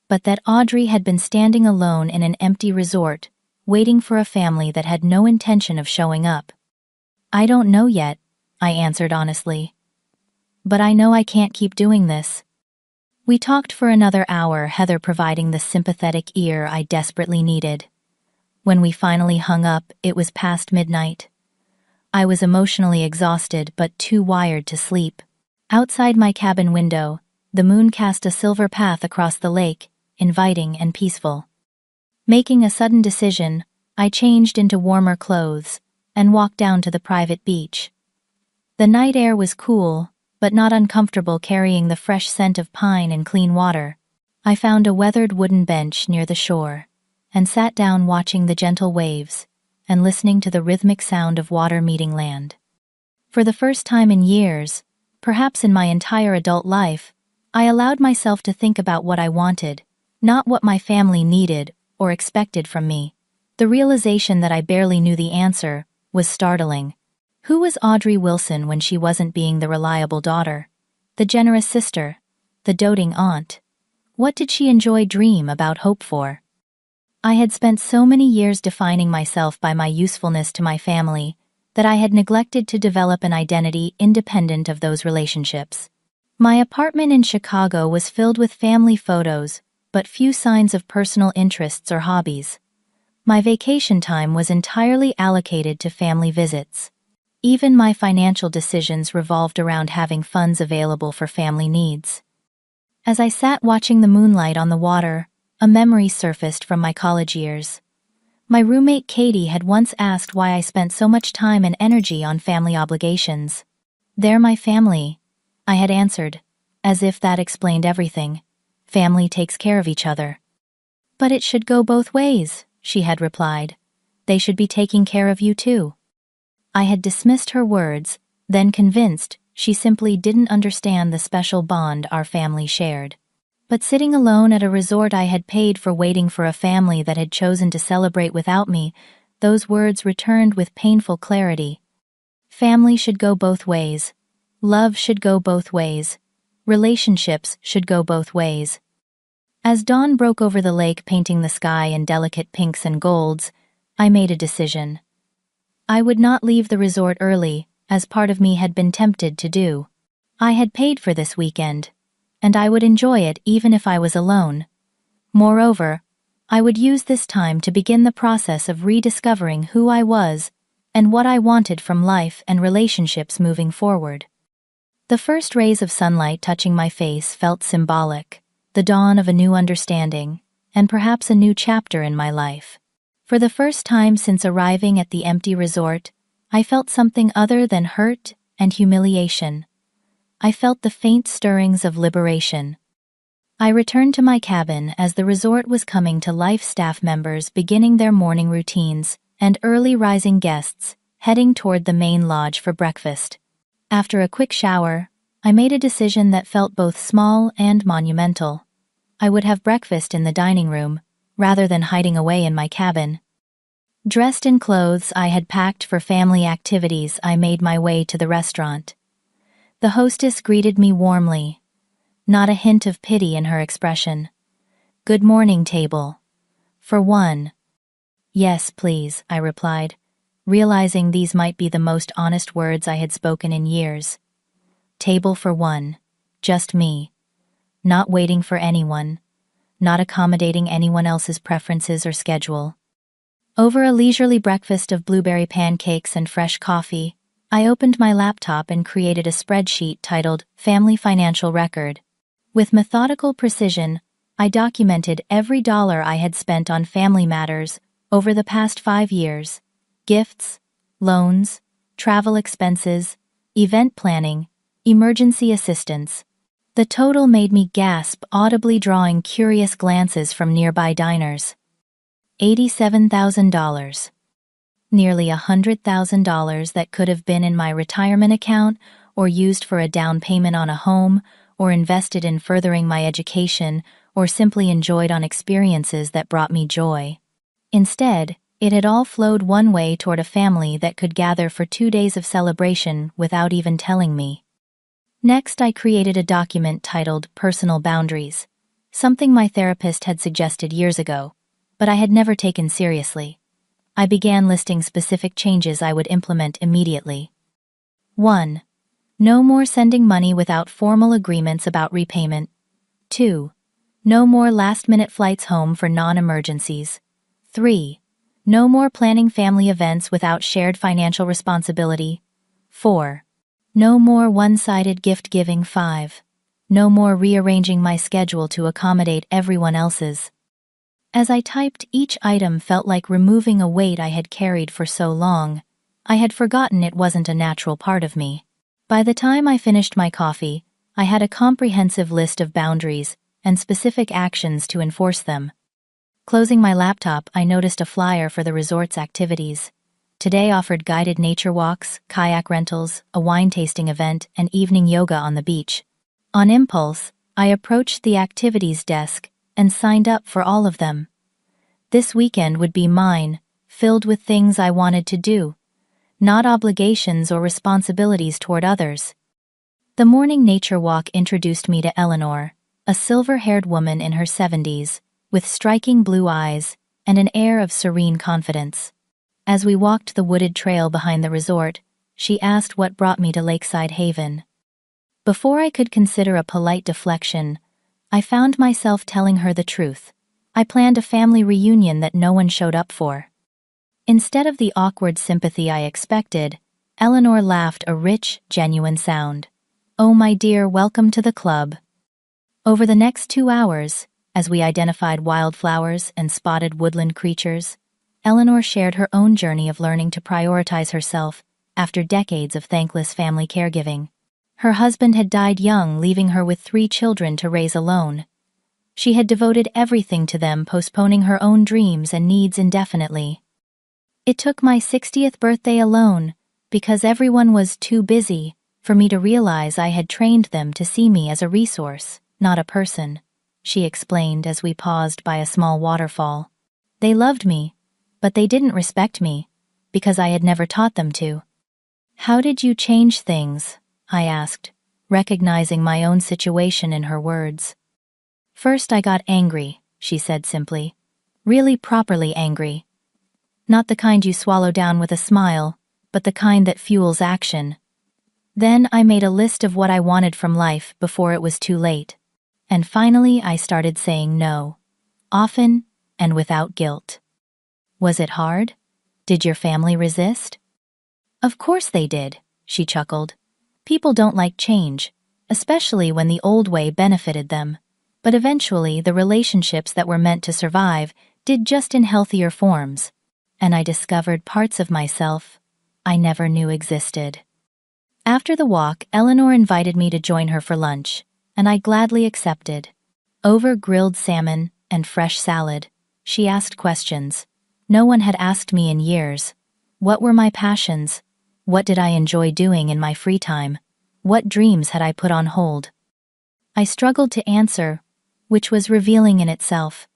But that Audrey had been standing alone in an empty resort, waiting for a family that had no intention of showing up. I don't know yet, I answered honestly. But I know I can't keep doing this. We talked for another hour, Heather providing the sympathetic ear I desperately needed. When we finally hung up, it was past midnight. I was emotionally exhausted but too wired to sleep. Outside my cabin window, the moon cast a silver path across the lake, inviting and peaceful. Making a sudden decision, I changed into warmer clothes and walked down to the private beach. The night air was cool, but not uncomfortable, carrying the fresh scent of pine and clean water. I found a weathered wooden bench near the shore and sat down, watching the gentle waves and listening to the rhythmic sound of water meeting land. For the first time in years, perhaps in my entire adult life, I allowed myself to think about what I wanted, not what my family needed or expected from me. The realization that I barely knew the answer was startling. Who was Audrey Wilson when she wasn't being the reliable daughter, the generous sister, the doting aunt? What did she enjoy, dream about, hope for? I had spent so many years defining myself by my usefulness to my family that I had neglected to develop an identity independent of those relationships. My apartment in Chicago was filled with family photos, but few signs of personal interests or hobbies. My vacation time was entirely allocated to family visits. Even my financial decisions revolved around having funds available for family needs. As I sat watching the moonlight on the water, a memory surfaced from my college years. My roommate Katie had once asked why I spent so much time and energy on family obligations. They're my family, I had answered, as if that explained everything. Family takes care of each other. But it should go both ways, she had replied. They should be taking care of you too. I had dismissed her words, then convinced she simply didn't understand the special bond our family shared. But sitting alone at a resort I had paid for, waiting for a family that had chosen to celebrate without me, those words returned with painful clarity. Family should go both ways. Love should go both ways. Relationships should go both ways. As dawn broke over the lake, painting the sky in delicate pinks and golds, I made a decision. I would not leave the resort early, as part of me had been tempted to do. I had paid for this weekend, and I would enjoy it even if I was alone. Moreover, I would use this time to begin the process of rediscovering who I was and what I wanted from life and relationships moving forward. The first rays of sunlight touching my face felt symbolic, the dawn of a new understanding, and perhaps a new chapter in my life. For the first time since arriving at the empty resort, I felt something other than hurt and humiliation. I felt the faint stirrings of liberation. I returned to my cabin as the resort was coming to life, staff members beginning their morning routines, and early rising guests heading toward the main lodge for breakfast. After a quick shower, I made a decision that felt both small and monumental. I would have breakfast in the dining room, rather than hiding away in my cabin. Dressed in clothes I had packed for family activities, I made my way to the restaurant. The hostess greeted me warmly, not a hint of pity in her expression. "Good morning, table. For one." "Yes, please," I replied, realizing these might be the most honest words I had spoken in years. Table for one. Just me. Not waiting for anyone. Not accommodating anyone else's preferences or schedule. Over a leisurely breakfast of blueberry pancakes and fresh coffee, I opened my laptop and created a spreadsheet titled Family Financial Record. With methodical precision, I documented every dollar I had spent on family matters over the past 5 years: gifts, loans, travel expenses, event planning, emergency assistance. The total made me gasp, audibly drawing curious glances from nearby diners. $87,000. Nearly $100,000 that could have been in my retirement account, or used for a down payment on a home, or invested in furthering my education, or simply enjoyed on experiences that brought me joy. Instead, it had all flowed one way toward a family that could gather for 2 days of celebration without even telling me. Next, I created a document titled Personal Boundaries, something my therapist had suggested years ago, but I had never taken seriously. I began listing specific changes I would implement immediately. 1. No more sending money without formal agreements about repayment. 2. No more last-minute flights home for non-emergencies. 3. No more planning family events without shared financial responsibility. 4. No more one-sided gift-giving. 5. No more rearranging my schedule to accommodate everyone else's. As I typed, each item felt like removing a weight I had carried for so long. I had forgotten it wasn't a natural part of me. By the time I finished my coffee, I had a comprehensive list of boundaries and specific actions to enforce them. Closing my laptop, I noticed a flyer for the resort's activities. Today offered guided nature walks, kayak rentals, a wine tasting event, and evening yoga on the beach. On impulse, I approached the activities desk and signed up for all of them. This weekend would be mine, filled with things I wanted to do, not obligations or responsibilities toward others. The morning nature walk introduced me to Eleanor, a silver-haired woman in her 70s, with striking blue eyes and an air of serene confidence. As we walked the wooded trail behind the resort, she asked what brought me to Lakeside Haven. Before I could consider a polite deflection, I found myself telling her the truth. I planned a family reunion that no one showed up for. Instead of the awkward sympathy I expected, Eleanor laughed, a rich, genuine sound. "Oh, my dear, welcome to the club." Over the next 2 hours, as we identified wildflowers and spotted woodland creatures, Eleanor shared her own journey of learning to prioritize herself after decades of thankless family caregiving. Her husband had died young, leaving her with 3 children to raise alone. She had devoted everything to them, postponing her own dreams and needs indefinitely. It took my 60th birthday alone, because everyone was too busy, for me to realize I had trained them to see me as a resource, not a person, she explained as we paused by a small waterfall. They loved me, but they didn't respect me, because I had never taught them to. "How did you change things?" I asked, recognizing my own situation in her words. "First I got angry," she said simply. "Really properly angry. Not the kind you swallow down with a smile, but the kind that fuels action. Then I made a list of what I wanted from life before it was too late. And finally I started saying no. Often, and without guilt." "Was it hard? Did your family resist?" "Of course they did," she chuckled. "People don't like change, especially when the old way benefited them. But eventually the relationships that were meant to survive did, just in healthier forms. And I discovered parts of myself I never knew existed." After the walk, Eleanor invited me to join her for lunch, and I gladly accepted. Over grilled salmon and fresh salad, she asked questions no one had asked me in years. What were my passions? What did I enjoy doing in my free time? What dreams had I put on hold? I struggled to answer, which was revealing in itself.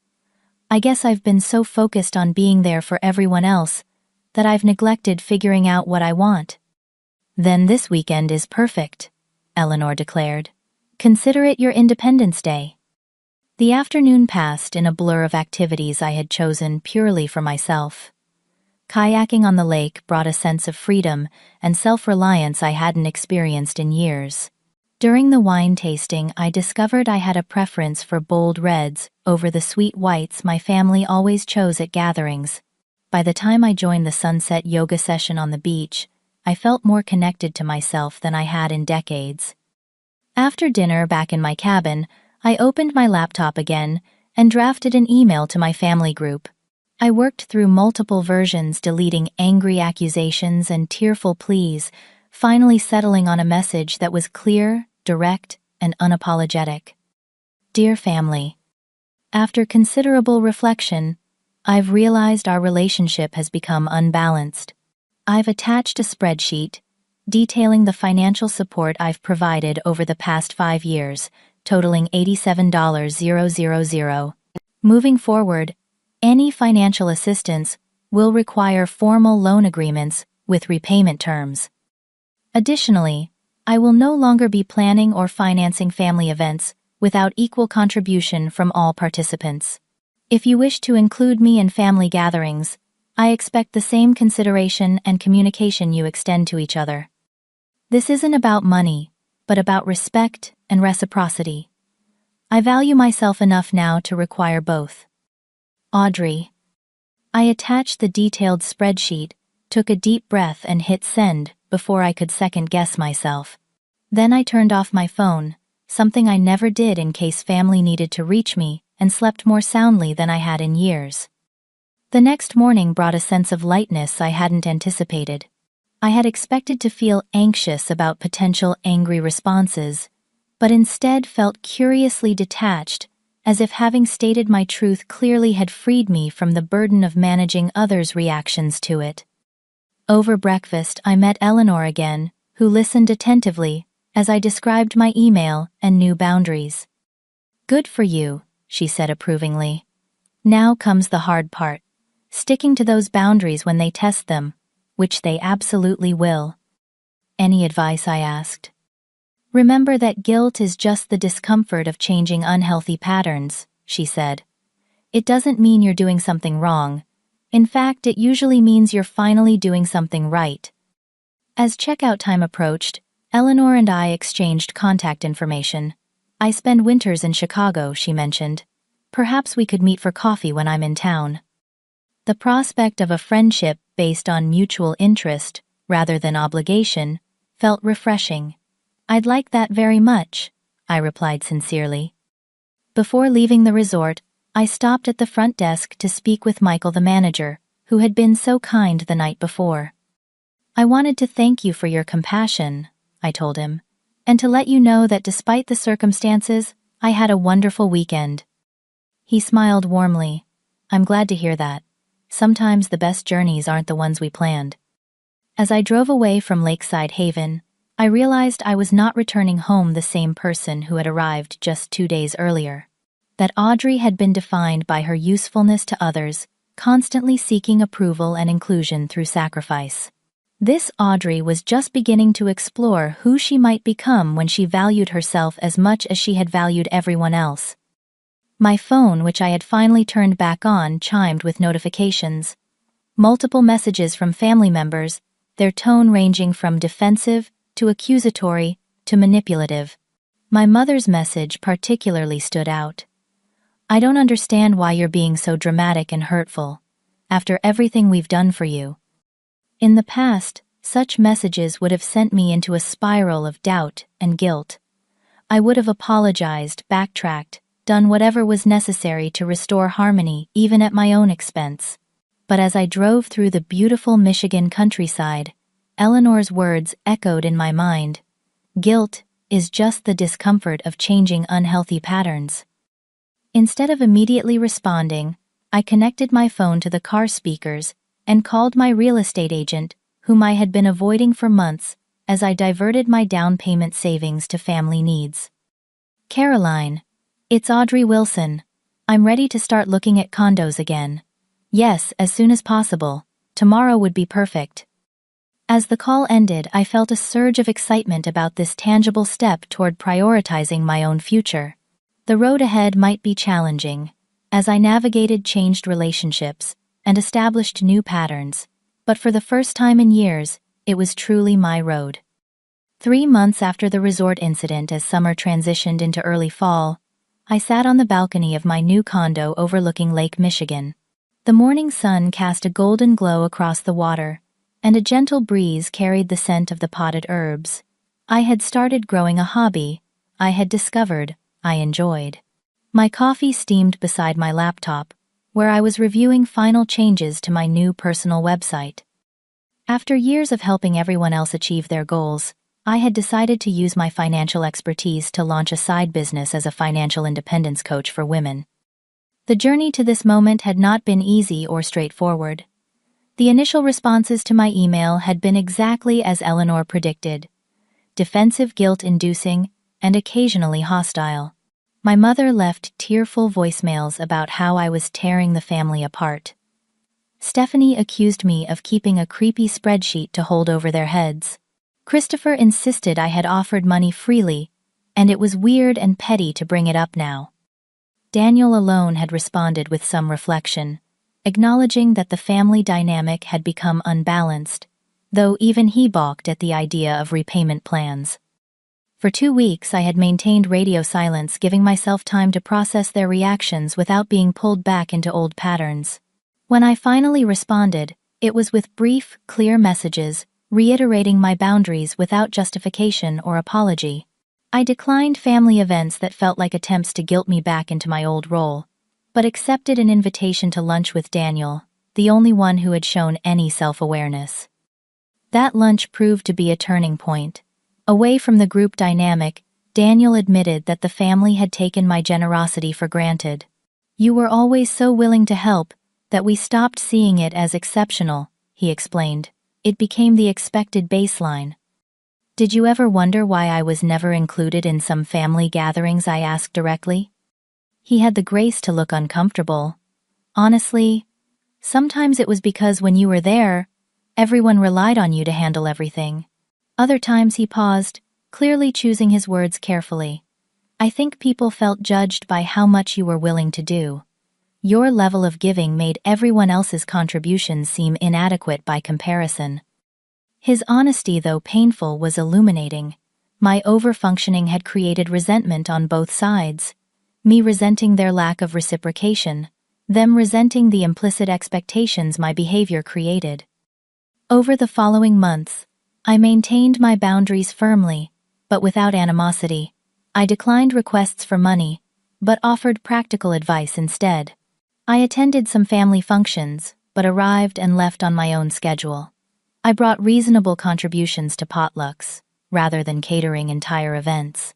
I guess I've been so focused on being there for everyone else that I've neglected figuring out what I want. Then this weekend is perfect, Eleanor declared. Consider it your Independence Day. The afternoon passed in a blur of activities I had chosen purely for myself. Kayaking on the lake brought a sense of freedom and self-reliance I hadn't experienced in years. During the wine tasting, I discovered I had a preference for bold reds over the sweet whites my family always chose at gatherings. By the time I joined the sunset yoga session on the beach, I felt more connected to myself than I had in decades. After dinner back in my cabin, I opened my laptop again and drafted an email to my family group. I worked through multiple versions, deleting angry accusations and tearful pleas, finally settling on a message that was clear, direct, and unapologetic. Dear family, after considerable reflection, I've realized our relationship has become unbalanced. I've attached a spreadsheet detailing the financial support I've provided over the past 5 years, totaling $87,000. Moving forward, any financial assistance will require formal loan agreements with repayment terms. Additionally, I will no longer be planning or financing family events without equal contribution from all participants. If you wish to include me in family gatherings, I expect the same consideration and communication you extend to each other. This isn't about money, but about respect and reciprocity. I value myself enough now to require both. Audrey. I attached the detailed spreadsheet, took a deep breath and hit send before I could second-guess myself. Then I turned off my phone, something I never did in case family needed to reach me, and slept more soundly than I had in years. The next morning brought a sense of lightness I hadn't anticipated. I had expected to feel anxious about potential angry responses, but instead felt curiously detached, as if having stated my truth clearly had freed me from the burden of managing others' reactions to it. Over breakfast, I met Eleanor again, who listened attentively as I described my email and new boundaries. Good for you, she said approvingly. Now comes the hard part, sticking to those boundaries when they test them, which they absolutely will. Any advice? I asked. Remember that guilt is just the discomfort of changing unhealthy patterns, she said. It doesn't mean you're doing something wrong. In fact, it usually means you're finally doing something right. As checkout time approached, Eleanor and I exchanged contact information. I spend winters in Chicago, she mentioned. Perhaps we could meet for coffee when I'm in town. The prospect of a friendship based on mutual interest, rather than obligation, felt refreshing. I'd like that very much, I replied sincerely. Before leaving the resort, I stopped at the front desk to speak with Michael, the manager, who had been so kind the night before. I wanted to thank you for your compassion, I told him, and to let you know that despite the circumstances, I had a wonderful weekend. He smiled warmly. I'm glad to hear that. Sometimes the best journeys aren't the ones we planned. As I drove away from Lakeside Haven, I realized I was not returning home the same person who had arrived just 2 days earlier. That Audrey had been defined by her usefulness to others, constantly seeking approval and inclusion through sacrifice. This Audrey was just beginning to explore who she might become when she valued herself as much as she had valued everyone else. My phone, which I had finally turned back on, chimed with notifications. Multiple messages from family members, their tone ranging from defensive to accusatory to manipulative. My mother's message particularly stood out. I don't understand why you're being so dramatic and hurtful, after everything we've done for you. In the past, such messages would have sent me into a spiral of doubt and guilt. I would have apologized, backtracked, done whatever was necessary to restore harmony, even at my own expense. But as I drove through the beautiful Michigan countryside, Eleanor's words echoed in my mind. Guilt is just the discomfort of changing unhealthy patterns. Instead of immediately responding, I connected my phone to the car speakers and called my real estate agent, whom I had been avoiding for months as I diverted my down payment savings to family needs. "Caroline, it's Audrey Wilson. I'm ready to start looking at condos again. Yes, as soon as possible. Tomorrow would be perfect." As the call ended, I felt a surge of excitement about this tangible step toward prioritizing my own future. The road ahead might be challenging, as I navigated changed relationships and established new patterns, but for the first time in years, it was truly my road. 3 months after the resort incident, as summer transitioned into early fall, I sat on the balcony of my new condo overlooking Lake Michigan. The morning sun cast a golden glow across the water, and a gentle breeze carried the scent of the potted herbs I had started growing, a hobby I had discovered I enjoyed. My coffee steamed beside my laptop, where I was reviewing final changes to my new personal website. After years of helping everyone else achieve their goals, I had decided to use my financial expertise to launch a side business as a financial independence coach for women. The journey to this moment had not been easy or straightforward. The initial responses to my email had been exactly as Eleanor predicted: defensive, guilt-inducing, and occasionally hostile. My mother left tearful voicemails about how I was tearing the family apart. Stephanie accused me of keeping a creepy spreadsheet to hold over their heads. Christopher insisted I had offered money freely, and it was weird and petty to bring it up now. Daniel alone had responded with some reflection, acknowledging that the family dynamic had become unbalanced, though even he balked at the idea of repayment plans. For 2 weeks I had maintained radio silence, giving myself time to process their reactions without being pulled back into old patterns. When I finally responded, it was with brief, clear messages, reiterating my boundaries without justification or apology. I declined family events that felt like attempts to guilt me back into my old role, but accepted an invitation to lunch with Daniel, the only one who had shown any self-awareness. That lunch proved to be a turning point. Away from the group dynamic, Daniel admitted that the family had taken my generosity for granted. "You were always so willing to help that we stopped seeing it as exceptional," he explained. "It became the expected baseline." "Did you ever wonder why I was never included in some family gatherings?" I asked directly. He had the grace to look uncomfortable. "Honestly, sometimes it was because when you were there, everyone relied on you to handle everything. Other times," he paused, clearly choosing his words carefully, "I think people felt judged by how much you were willing to do. Your level of giving made everyone else's contributions seem inadequate by comparison." His honesty, though painful, was illuminating. My overfunctioning had created resentment on both sides, me resenting their lack of reciprocation, them resenting the implicit expectations my behavior created. Over the following months, I maintained my boundaries firmly, but without animosity. I declined requests for money, but offered practical advice instead. I attended some family functions, but arrived and left on my own schedule. I brought reasonable contributions to potlucks, rather than catering entire events.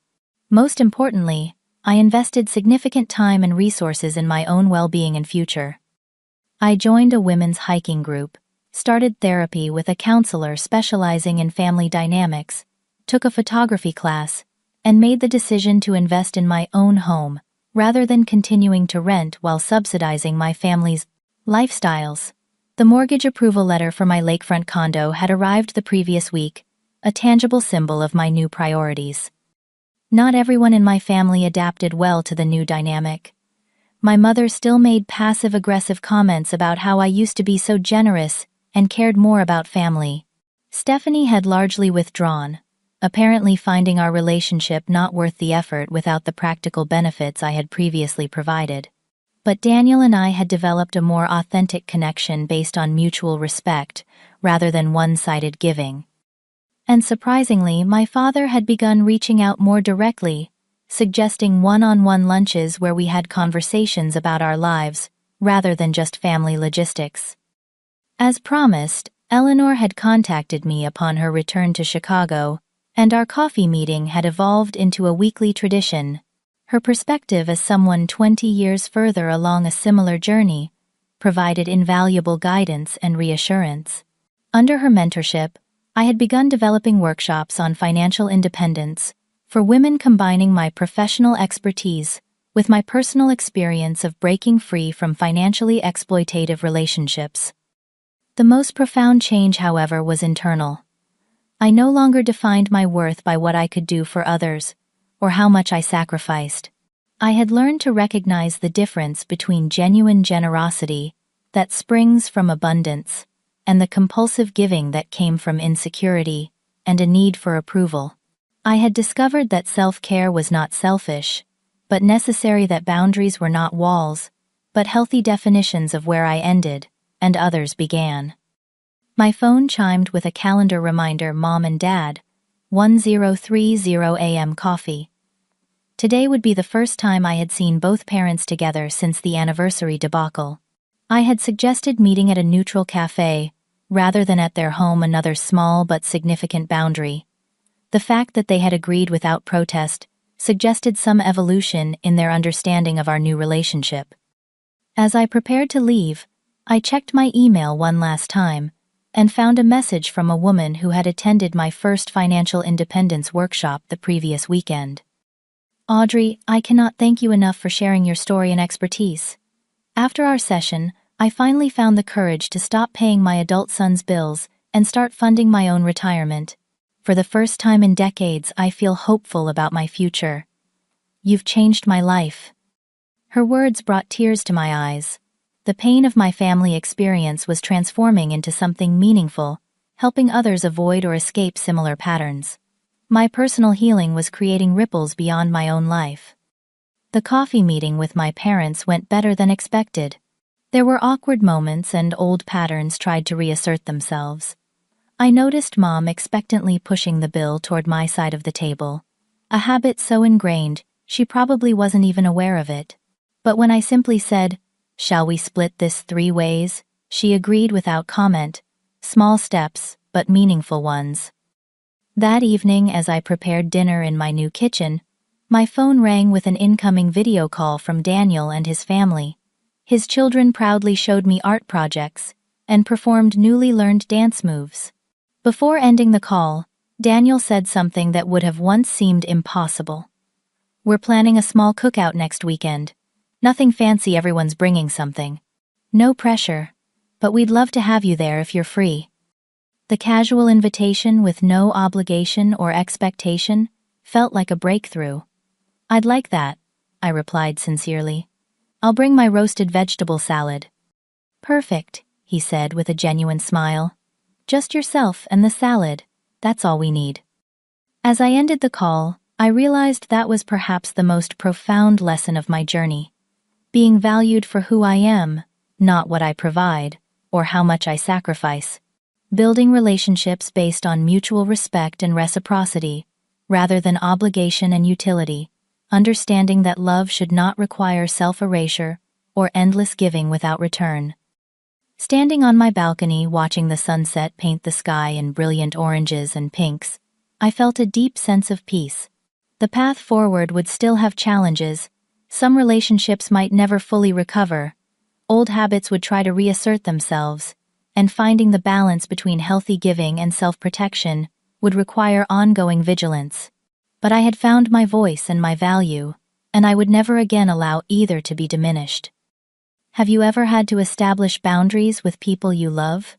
Most importantly, I invested significant time and resources in my own well-being and future. I joined a women's hiking group, started therapy with a counselor specializing in family dynamics, took a photography class, and made the decision to invest in my own home, rather than continuing to rent while subsidizing my family's lifestyles. The mortgage approval letter for my lakefront condo had arrived the previous week, a tangible symbol of my new priorities. Not everyone in my family adapted well to the new dynamic. My mother still made passive-aggressive comments about how I used to be so generous and cared more about family. Stephanie had largely withdrawn, apparently finding our relationship not worth the effort without the practical benefits I had previously provided. But Daniel and I had developed a more authentic connection based on mutual respect, rather than one-sided giving. And surprisingly, my father had begun reaching out more directly, suggesting one-on-one lunches where we had conversations about our lives, rather than just family logistics. As promised, Eleanor had contacted me upon her return to Chicago, and our coffee meeting had evolved into a weekly tradition. Her perspective as someone 20 years further along a similar journey provided invaluable guidance and reassurance. Under her mentorship, I had begun developing workshops on financial independence for women, combining my professional expertise with my personal experience of breaking free from financially exploitative relationships. The most profound change, however, was internal. I no longer defined my worth by what I could do for others or how much I sacrificed. I had learned to recognize the difference between genuine generosity that springs from abundance and the compulsive giving that came from insecurity and a need for approval. I had discovered that self-care was not selfish, but necessary, that boundaries were not walls, but healthy definitions of where I ended and others began. My phone chimed with a calendar reminder: Mom and Dad, 1030 a.m. coffee. Today would be the first time I had seen both parents together since the anniversary debacle. I had suggested meeting at a neutral cafe rather than at their home, another small but significant boundary. The fact that they had agreed without protest suggested some evolution in their understanding of our new relationship. As I prepared to leave, I checked my email one last time and found a message from a woman who had attended my first financial independence workshop the previous weekend. Audrey, I cannot thank you enough for sharing your story and expertise. After our session, I finally found the courage to stop paying my adult son's bills and start funding my own retirement. For the first time in decades, I feel hopeful about my future. You've changed my life. Her words brought tears to my eyes. The pain of my family experience was transforming into something meaningful, helping others avoid or escape similar patterns. My personal healing was creating ripples beyond my own life. The coffee meeting with my parents went better than expected. There were awkward moments and old patterns tried to reassert themselves. I noticed Mom expectantly pushing the bill toward my side of the table, a habit so ingrained she probably wasn't even aware of it. But when I simply said, "Shall we split this 3 ways?" she agreed without comment, small steps but meaningful ones. That evening, as I prepared dinner in my new kitchen, my phone rang with an incoming video call from Daniel and his family. His children proudly showed me art projects and performed newly learned dance moves. Before ending the call, Daniel said something that would have once seemed impossible. "We're planning a small cookout next weekend. Nothing fancy, everyone's bringing something. No pressure, but we'd love to have you there if you're free." The casual invitation with no obligation or expectation felt like a breakthrough. "I'd like that," I replied sincerely. "I'll bring my roasted vegetable salad." "Perfect," he said with a genuine smile. "Just yourself and the salad, that's all we need." As I ended the call, I realized that was perhaps the most profound lesson of my journey. Being valued for who I am, not what I provide, or how much I sacrifice. Building relationships based on mutual respect and reciprocity, rather than obligation and utility. Understanding that love should not require self-erasure or endless giving without return. Standing on my balcony watching the sunset paint the sky in brilliant oranges and pinks, I felt a deep sense of peace. The path forward would still have challenges. Some relationships might never fully recover. Old habits would try to reassert themselves, and finding the balance between healthy giving and self-protection would require ongoing vigilance. But I had found my voice and my value, and I would never again allow either to be diminished. Have you ever had to establish boundaries with people you love?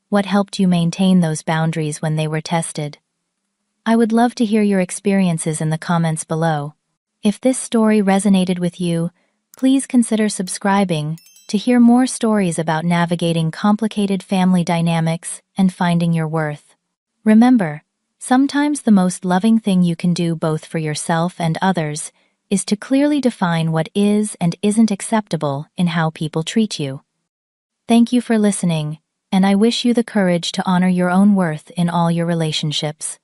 What helped you maintain those boundaries when they were tested? I would love to hear your experiences in the comments below. If this story resonated with you, please consider subscribing to hear more stories about navigating complicated family dynamics and finding your worth. Remember, sometimes the most loving thing you can do both for yourself and others is to clearly define what is and isn't acceptable in how people treat you. Thank you for listening, and I wish you the courage to honor your own worth in all your relationships.